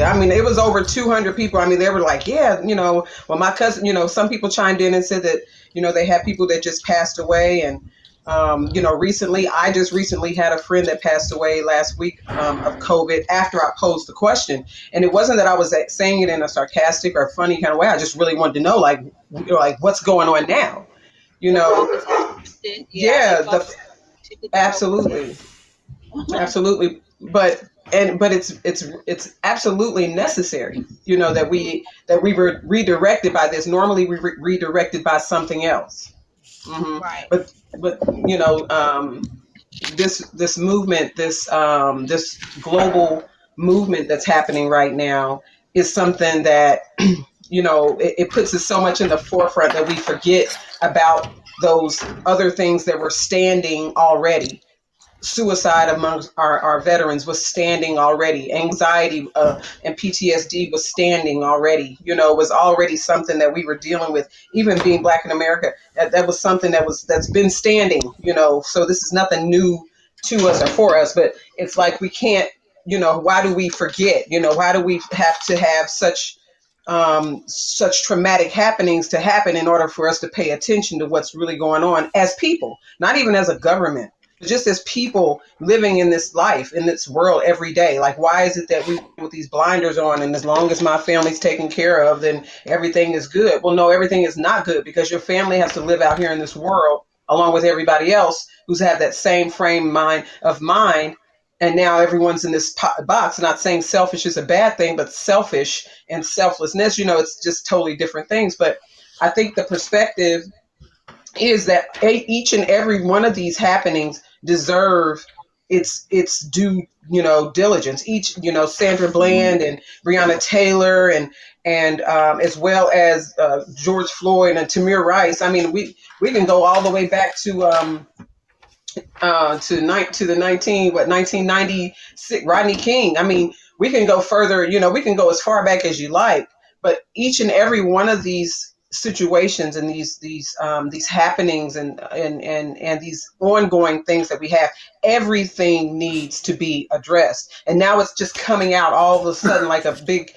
I mean, it was over 200 people. I mean, they were like, yeah, well, my cousin, some people chimed in and said that, they had people that just passed away. And, I just recently had a friend that passed away last week of COVID after I posed the question. And it wasn't that I was saying it in a sarcastic or funny kind of way. I just really wanted to know, like what's going on now? Yeah, absolutely. Absolutely. But it's absolutely necessary, that we were redirected by this. Normally we redirected by something else. Right. But this movement, this global movement that's happening right now is something that it puts us so much in the forefront that we forget about those other things that were standing already. Suicide amongst our veterans was standing already. Anxiety and PTSD was standing already. Was already something that we were dealing with. Even being Black in America, that was something that's been standing. So this is nothing new to us or for us. But it's like we can't. Why do we forget? Why do we have to have such traumatic happenings to happen in order for us to pay attention to what's really going on as people, not even as a government, just as people living in this life, in this world every day. Like, why is it that we with these blinders on, and as long as my family's taken care of, then everything is good? Well, no, everything is not good, because your family has to live out here in this world along with everybody else who's had that same frame of mind. And now everyone's in this box. Not saying selfish is a bad thing, but selfish and selflessness, it's just totally different things. But I think the perspective is that each and every one of these happenings deserve its due, diligence. Each, Sandra Bland and Breonna Taylor and as well as George Floyd and Tamir Rice. I mean, we can go all the way back to the 1996 Rodney King. I mean, we can go further. We can go as far back as you like. But each and every one of these situations and these happenings and these ongoing things that we have, everything needs to be addressed. And now it's just coming out all of a sudden like a big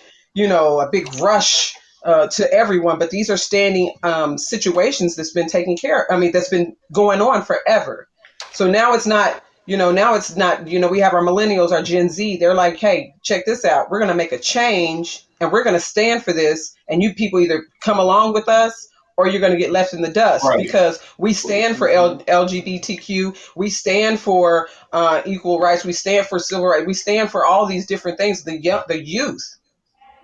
rush to everyone. But these are standing situations that's been taken care of. I mean, that's been going on forever. So now it's not, we have our millennials, our Gen Z. They're like, hey, check this out. We're going to make a change, and we're going to stand for this. And you people either come along with us, or you're going to get left in the dust. Right. Because we stand for LGBTQ. We stand for equal rights. We stand for civil rights. We stand for all these different things. The youth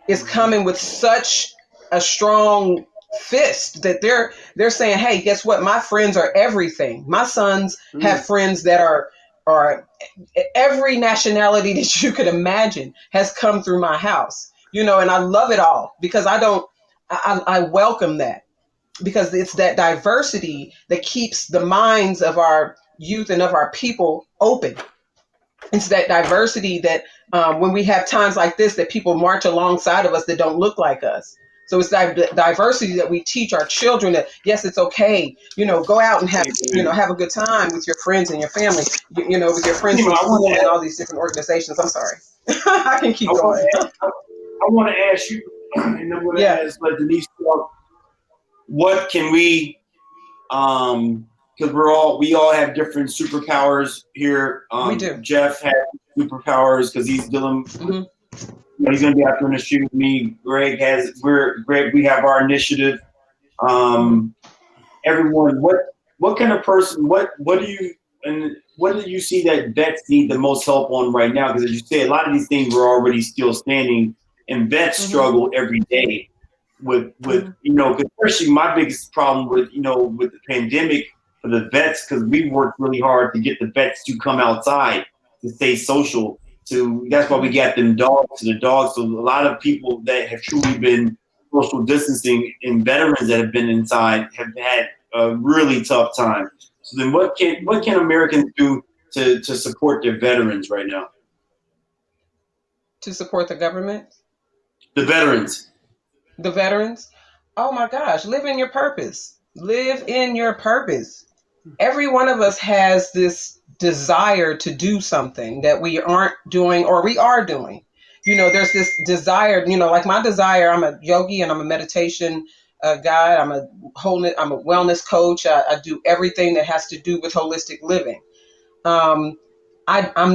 is coming with such a strong fist that they're saying, hey, guess what? My friends are everything. My sons have friends that are every nationality that you could imagine has come through my house, and I love it all, because I welcome that, because it's that diversity that keeps the minds of our youth and of our people open. It's that diversity that when we have times like this, that people march alongside of us that don't look like us. So it's that diversity that we teach our children that, yes, it's okay, go out and have a good time with your friends and your family, with your friends from school and all these different organizations. I'm sorry. I can keep going. I want to ask you, and I'm going to ask LiveDenise, what can we, because we all have different superpowers here. We do. Jeff has superpowers because he's dealing. With, he's going to be out there in the street with me. Greg, we have our initiative. Everyone, what kind of person? What do you see that vets need the most help on right now? Because as you say, a lot of these things were already still standing, and vets struggle every day with especially my biggest problem with the pandemic for the vets, because we worked really hard to get the vets to come outside to stay social. That's why we got them dogs to the dogs. So a lot of people that have truly been social distancing and veterans that have been inside have had a really tough time. So then what can Americans do to support their veterans right now? To support the government? The veterans. The veterans? Oh my gosh, live in your purpose. Live in your purpose. Every one of us has this desire to do something that we aren't doing or we are doing. There's this desire, like my desire, I'm a yogi and I'm a meditation guide. I'm a wellness coach. I do everything that has to do with holistic living. I'm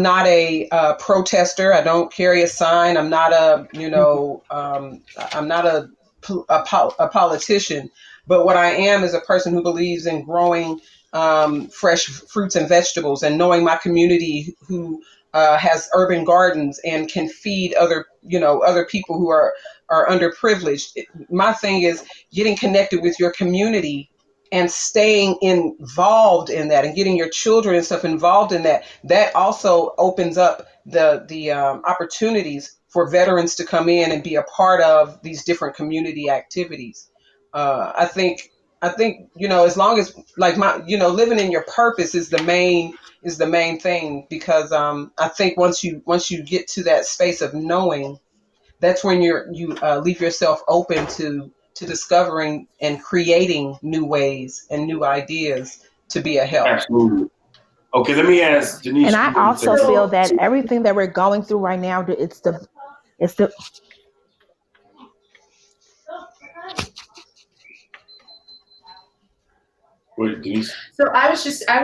not a protester. I don't carry a sign. I'm not I'm not a politician. But what I am is a person who believes in growing fresh fruits and vegetables, and knowing my community who has urban gardens and can feed other people who are underprivileged. My thing is getting connected with your community and staying involved in that, and getting your children and stuff involved in that. That also opens up the opportunities for veterans to come in and be a part of these different community activities. I think as long as living in your purpose is the main thing, because I think once you get to that space of knowing, that's when you leave yourself open to discovering and creating new ways and new ideas to be a help. Absolutely. Okay, let me ask Denise. And I also feel that everything that we're going through right now, it's the Wait, Denise. So I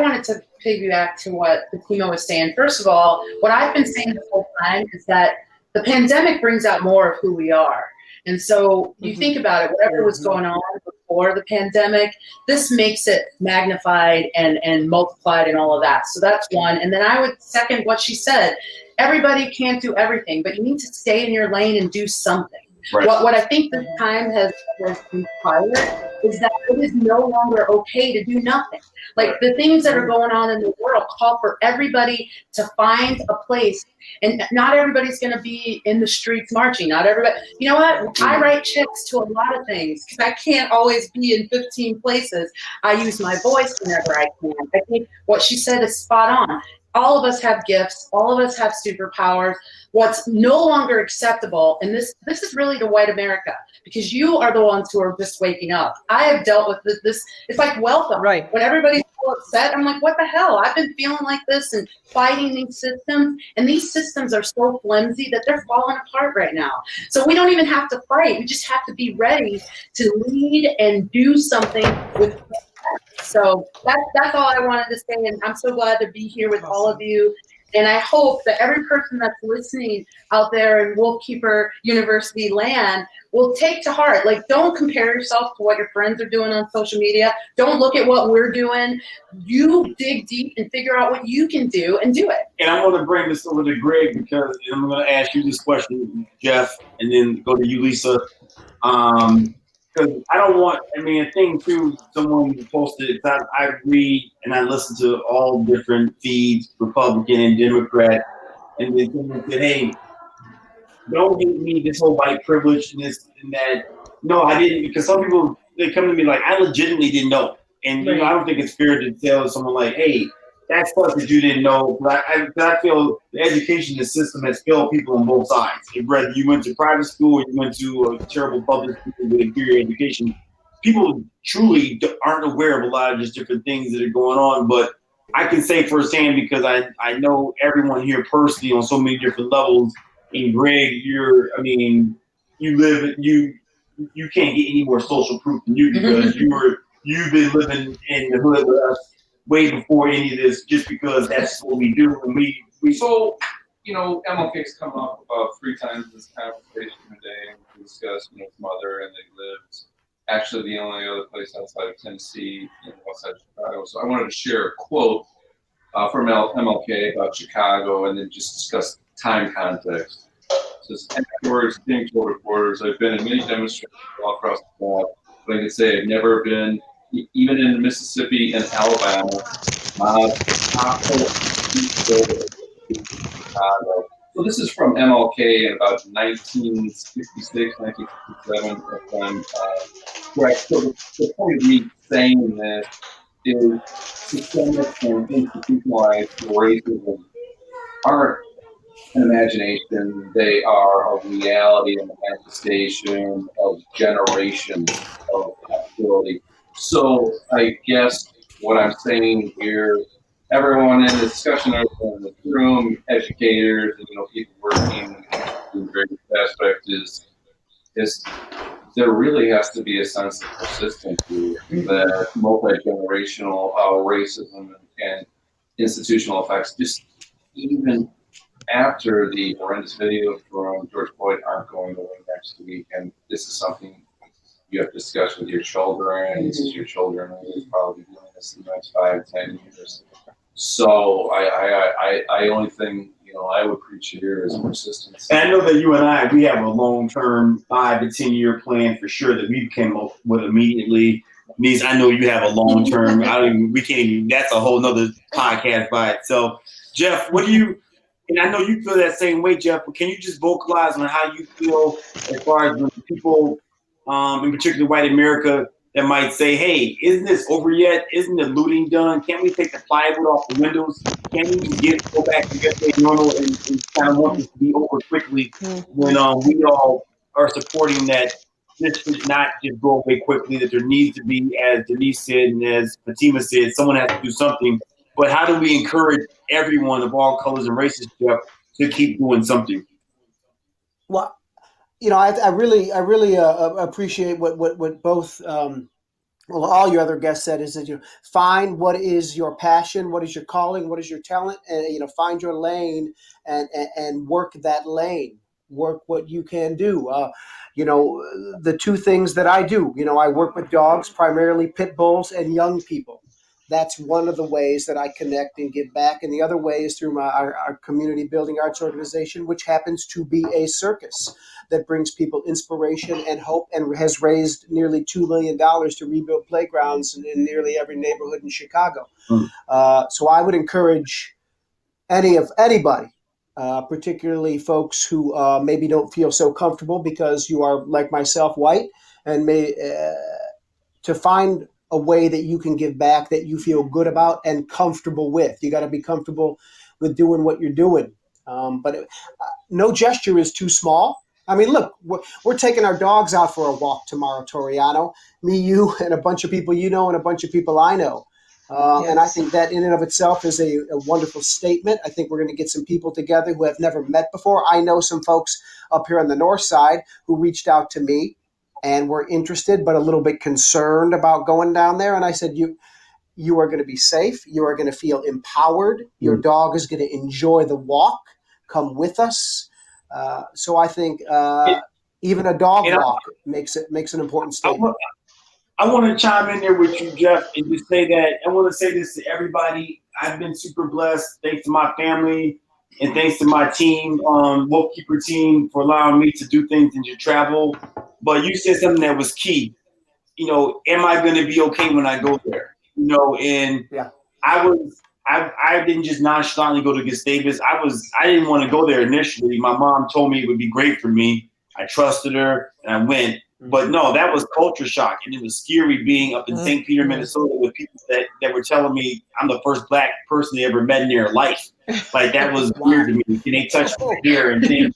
wanted to piggyback to what Fatima was saying. First of all, what I've been saying the whole time is that the pandemic brings out more of who we are. And so you think about it, whatever was going on before the pandemic, this makes it magnified and multiplied and all of that. So that's one. And then I would second what she said. Everybody can't do everything, but you need to stay in your lane and do something. Right. What I think this time has required is that it is no longer okay to do nothing. Like the things that are going on in the world call for everybody to find a place, and not everybody's going to be in the streets marching. Not everybody. You know what? I write checks to a lot of things because I can't always be in 15 places. I use my voice whenever I can. I think what she said is spot on. All of us have gifts. All of us have superpowers. What's no longer acceptable, and this is really to white America, because you are the ones who are just waking up. I have dealt with this. It's like welcome. Right. When everybody's so upset, I'm like, what the hell? I've been feeling like this and fighting these systems, and these systems are so flimsy that they're falling apart right now. So we don't even have to fight. We just have to be ready to lead and do something with. So that's all I wanted to say, and I'm so glad to be here with all of you. And I hope that every person that's listening out there in Wolfkeeper University land will take to heart, like, don't compare yourself to what your friends are doing on social media. Don't look at what we're doing. You dig deep and figure out what you can do and do it. And I'm going to bring this over to Greg, because I'm going to ask you this question, Jeff, and then go to you, Lisa. Because I don't want, a thing too, someone posted, I read and I listen to all different feeds, Republican and Democrat, and then someone said, hey, don't give me this whole white privilege and this and that. No, I didn't, because some people, they come to me like, I legitimately didn't know. And I don't think it's fair to tell someone like, hey, that's stuff that you didn't know. I feel the education system has failed people on both sides. Whether you went to private school or you went to a terrible public school with inferior education, people truly aren't aware of a lot of just different things that are going on. But I can say firsthand, because I know everyone here personally on so many different levels. And Greg, you can't get any more social proof than you, because you've been living in the hood with us way before any of this, just because that's what we do. And we So, MLK's come up about 3 times in this conversation today. We discussed, his mother, and they lived actually the only other place outside of Tennessee in west side of Chicago. So I wanted to share a quote from MLK about Chicago, and then just discuss time context. It says, afterwards, being told reporters, I've been in many demonstrations all across the South, but I can say I've never been, even in Mississippi and Alabama, Chicago. So this is from MLK in about 1966, 1967. Right. So the point of me saying this is systemic and institutionalized racism aren't an imagination. They are a reality and a manifestation of generations of hostility. So I guess what I'm saying here, everyone in the discussion, everyone in the room, educators, and people working in various aspects is there really has to be a sense of persistency that multi-generational racism and institutional effects, just even after the horrendous video from George Floyd, aren't going away next week. And this is something you have to discuss with your children. This is your children will probably be doing this in the next 5-10 years. So I only think I would preach here is persistence. And I know that you and I, we have a long-term 5 to 10 year plan for sure that we came up with immediately. Means I know you have a long-term. We can't even. That's a whole nother podcast by itself. Jeff, what do you? And I know you feel that same way, Jeff. But can you just vocalize on how you feel as far as when people, in particular white America, that might say, "Hey, isn't this over yet? Isn't the looting done? Can't we take the plywood off the windows? Can't we just go back to get normal and kind of want this to be over quickly?" When we all are supporting that this should not just go away quickly. That there needs to be, as Denise said and as Fatima said, someone has to do something. But how do we encourage everyone of all colors and races, Jeff, to keep doing something? Well, I really appreciate what both all your other guests said, is that you find what is your passion, what is your calling, what is your talent, and find your lane and work that lane. Work what you can do. The 2 things that I do. I work with dogs, primarily pit bulls and young people. That's one of the ways that I connect and give back. And the other way is through our community building arts organization, which happens to be a circus that brings people inspiration and hope, and has raised nearly $2 million to rebuild playgrounds in nearly every neighborhood in Chicago. So I would encourage anybody, particularly folks who maybe don't feel so comfortable because you are, like myself, white, and to find a way that you can give back that you feel good about and comfortable with. You got to be comfortable with doing what you're doing. But no gesture is too small. I mean, look, we're taking our dogs out for a walk tomorrow, Toriano. Me, you, and a bunch of people and a bunch of people I know. Yes. And I think that in and of itself is a wonderful statement. I think we're going to get some people together who have never met before. I know some folks up here on the north side who reached out to me and were interested, but a little bit concerned about going down there. And I said, you are going to be safe. You are going to feel empowered. Your dog is going to enjoy the walk. Come with us. So I think even a dog walk makes an important statement. I want to chime in there with you, Jeff, and just say that I want to say this to everybody. I've been super blessed, thanks to my family and thanks to my team, Wolfkeeper team, for allowing me to do things and to travel. But you said something that was key. Am I going to be okay when I go there? And yeah. I didn't just nonchalantly go to Gustavus. I didn't want to go there initially. My mom told me it would be great for me. I trusted her and I went. But no, that was culture shock, and it was scary being up in St. Peter, Minnesota, with people that were telling me I'm the first black person they ever met in their life. Like, that was weird to me. And they touched me here and then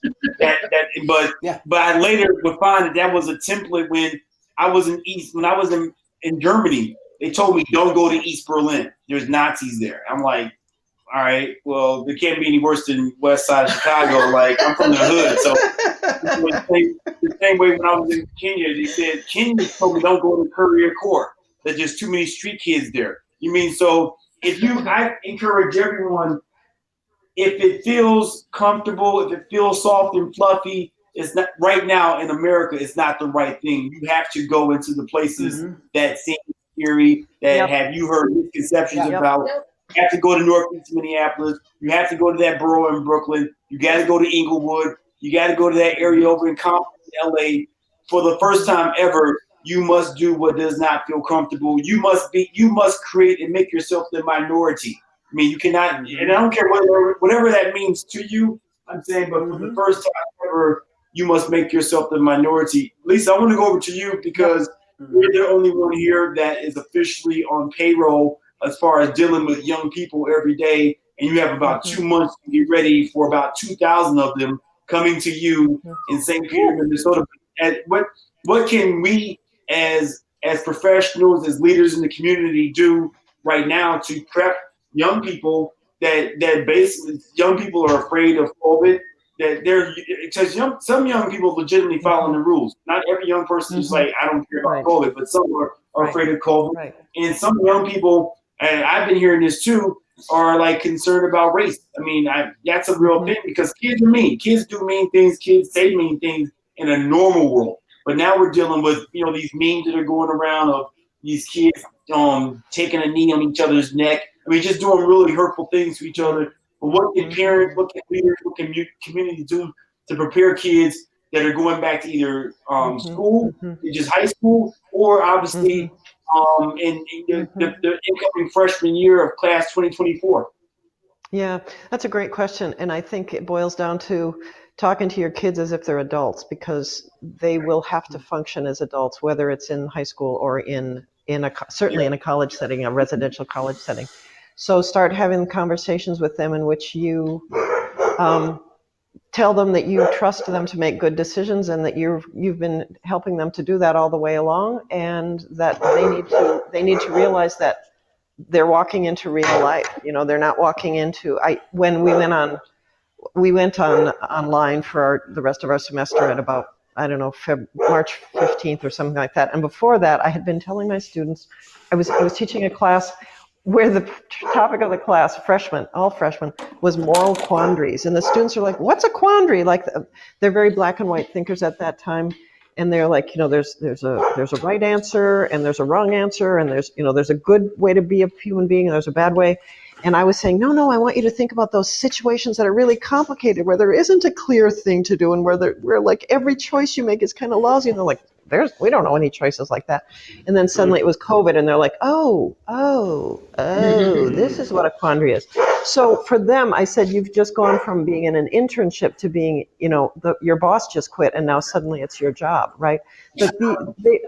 but I later would find that was a template when I was in Germany. They told me don't go to East Berlin. There's Nazis there. I'm like, all right, well, it can't be any worse than West Side of Chicago. Like, I'm from the hood, so. The same way when I was in Kenya, they said Kenya told me don't go to Courier Court. There's just too many street kids there. You mean so? I encourage everyone, if it feels comfortable, if it feels soft and fluffy, it's not right now in America. It's not the right thing. You have to go into the places that seem scary, that have you heard misconceptions about. You have to go to Northeast Minneapolis. You have to go to that borough in Brooklyn. You got to go to Inglewood. You got to go to that area over in Compton, LA. For the first time ever, you must do what does not feel comfortable. You must create and make yourself the minority. I mean, you cannot, and I don't care whatever that means to you. I'm saying, but for the first time ever, you must make yourself the minority. Lisa, I want to go over to you because you're the only one here that is officially on payroll as far as dealing with young people every day, and you have about 2 months to get ready for about 2,000 of them coming to you in St. Peter, Minnesota. And what can we as professionals, as leaders in the community do right now to prep young people that basically young people are afraid of COVID? That they're because some young people legitimately following the rules. Not every young person is like, I don't care about COVID, but some are afraid of COVID. And some young people, and I've been hearing this too, are like concerned about race. I mean, that's a real thing because kids are mean. Kids do mean things. Kids say mean things in a normal world. But now we're dealing with, these memes that are going around of these kids taking a knee on each other's neck. I mean, just doing really hurtful things to each other. But what can parents, what can leaders, what can community do to prepare kids that are going back to either school, just high school, or obviously in the incoming freshman year of class 2024? Yeah, that's a great question. And I think it boils down to talking to your kids as if they're adults, because they will have to function as adults, whether it's in high school or certainly in a college setting, a residential college setting. So start having conversations with them in which you tell them that you trust them to make good decisions and that you've been helping them to do that all the way along, and that they need to realize that they're walking into real life. They're not walking into. When we went online for the rest of our semester at about, I don't know, March 15th or something like that. And before that, I had been telling my students, I was teaching a class where the topic of the class, all freshmen, was moral quandaries. And the students are like, what's a quandary? Like, they're very black and white thinkers at that time. And they're like, there's a right answer and there's a wrong answer, and there's a good way to be a human being and there's a bad way. And I was saying, no, I want you to think about those situations that are really complicated, where there isn't a clear thing to do, and where like every choice you make is kind of lousy. And they're like, we don't know any choices like that. And then suddenly it was COVID, and they're like, oh, this is what a quandary is. So for them, I said, you've just gone from being in an internship to being, your boss just quit, and now suddenly it's your job, right? But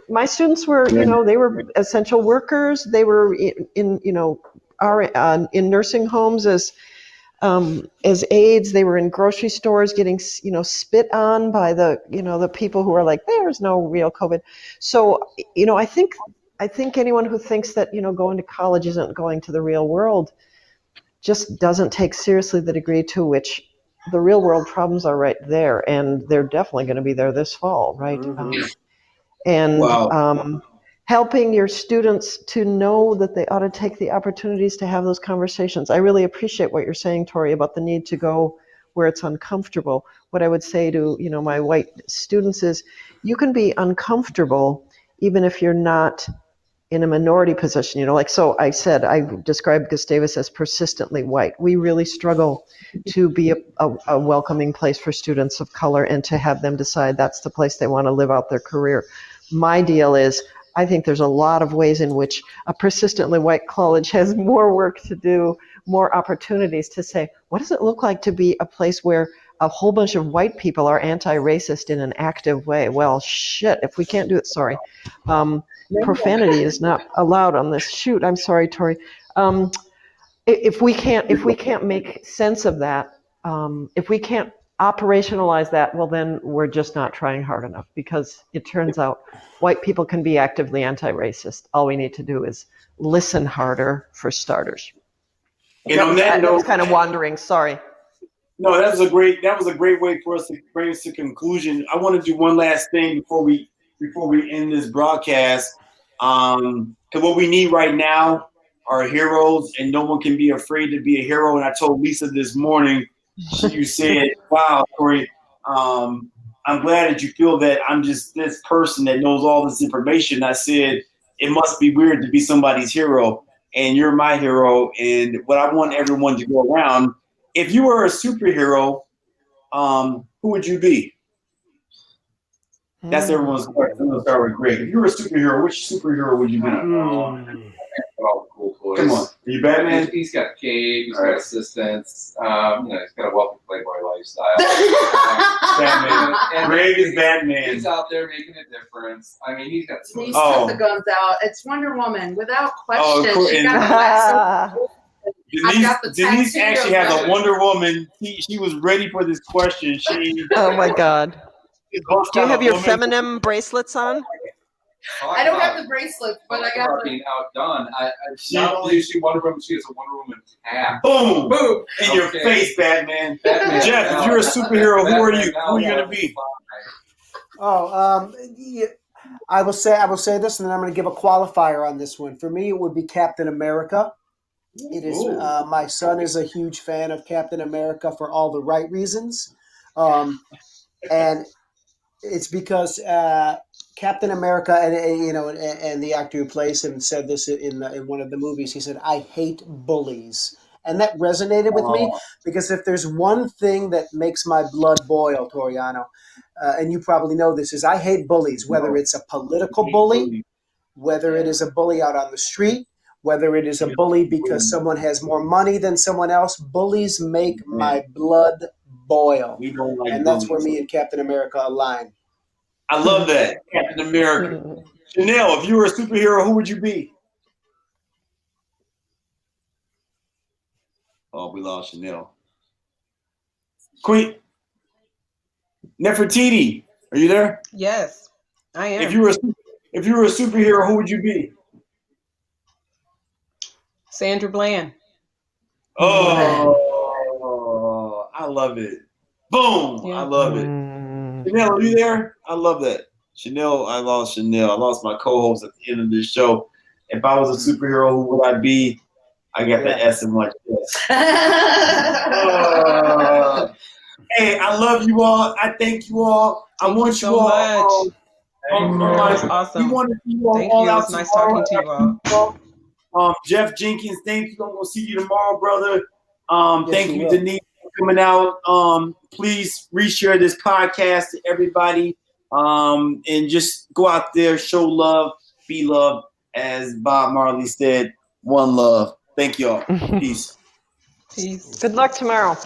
my students were, they were essential workers. They were in nursing homes as aides. They were in grocery stores getting, spit on by the people who are like, there's no real COVID. So, I think anyone who thinks that, going to college isn't going to the real world just doesn't take seriously the degree to which the real world problems are right there. And they're definitely going to be there this fall, right? Helping your students to know that they ought to take the opportunities to have those conversations. I really appreciate what you're saying, Tori, about the need to go where it's uncomfortable. What I would say to, my white students is, you can be uncomfortable even if you're not in a minority position. So I said, I described Gustavus as persistently white. We really struggle to be a welcoming place for students of color and to have them decide that's the place they want to live out their career. My deal is, I think there's a lot of ways in which a persistently white college has more work to do, more opportunities to say, what does it look like to be a place where a whole bunch of white people are anti-racist in an active way? Well, shit, if we can't do it, sorry. Profanity is not allowed on this shoot. I'm sorry, Tori. If we can't make sense of that, if we can't operationalize that, well, then we're just not trying hard enough, because it turns out white people can be actively anti-racist. All we need to do is listen harder, for starters. And on that note, was kind of wandering. Sorry. No, that was a great way for us to bring us to conclusion. I want to do one last thing before we end this broadcast. Because what we need right now are heroes, and no one can be afraid to be a hero. And I told Lisa this morning, you said, "Wow, Tori, I'm glad that you feel that I'm just this person that knows all this information." I said, "It must be weird to be somebody's hero, and you're my hero." And what I want everyone to go around, if you were a superhero, who would you be? That's everyone's question. I'm gonna start with Greg. If you were a superhero, which superhero would you be? Cool toys. Come on, are you Batman? He's got a cape. He's got assistants. He's got a wealthy playboy lifestyle. Batman. And Greg is Batman. He's out there making a difference. I mean, he's got. He's took the guns out. It's Wonder Woman without question. Cool. She got the Denise tattoo actually of has a Wonder Woman. She was ready for this question. Oh my God. Do you have your feminine bracelets on? I don't have the bracelets, but I got being outdone. Not only is she Wonder Woman, she has a Wonder Woman hat. Boom! Boom! In your face, Batman. Jeff, if you're a superhero, who are you going to be? I will say this, and then I'm going to give a qualifier on this one. For me, it would be Captain America. It is my son is a huge fan of Captain America for all the right reasons, and it's because Captain America and the actor who plays him said this in one of the movies. He said, "I hate bullies." And that resonated with me because if there's one thing that makes my blood boil, Toriano, and you probably know this, is I hate bullies, whether it's a political bully, whether it is a bully out on the street, whether it is a bully because someone has more money than someone else. Bullies make my blood boil. We don't like and that's bullies. where me and Captain America align. I love that. Captain America. Chanel, if you were a superhero, who would you be? Oh, we lost Chanel. Queen Nefertiti, are you there? Yes, I am. If you were a superhero, who would you be? Sandra Bland. Oh, I love it. Boom! Yeah. I love it. Chanel, are you there? I love that. Chanel, I lost Chanel. I lost my co-host at the end of this show. If I was a superhero, who would I be? I got the S in my chest. Hey, I love you all. I thank you all. I want you so all. much. That's awesome. We want to see you all. Thank you. It was nice talking to you all. Jeff Jenkins, thank you. I'm gonna see you tomorrow, brother. Thank you, will. Denise, for coming out. Please reshare this podcast to everybody. And just go out there, show love, be loved, as Bob Marley said. One love. Thank y'all. Peace. Peace. Good luck tomorrow.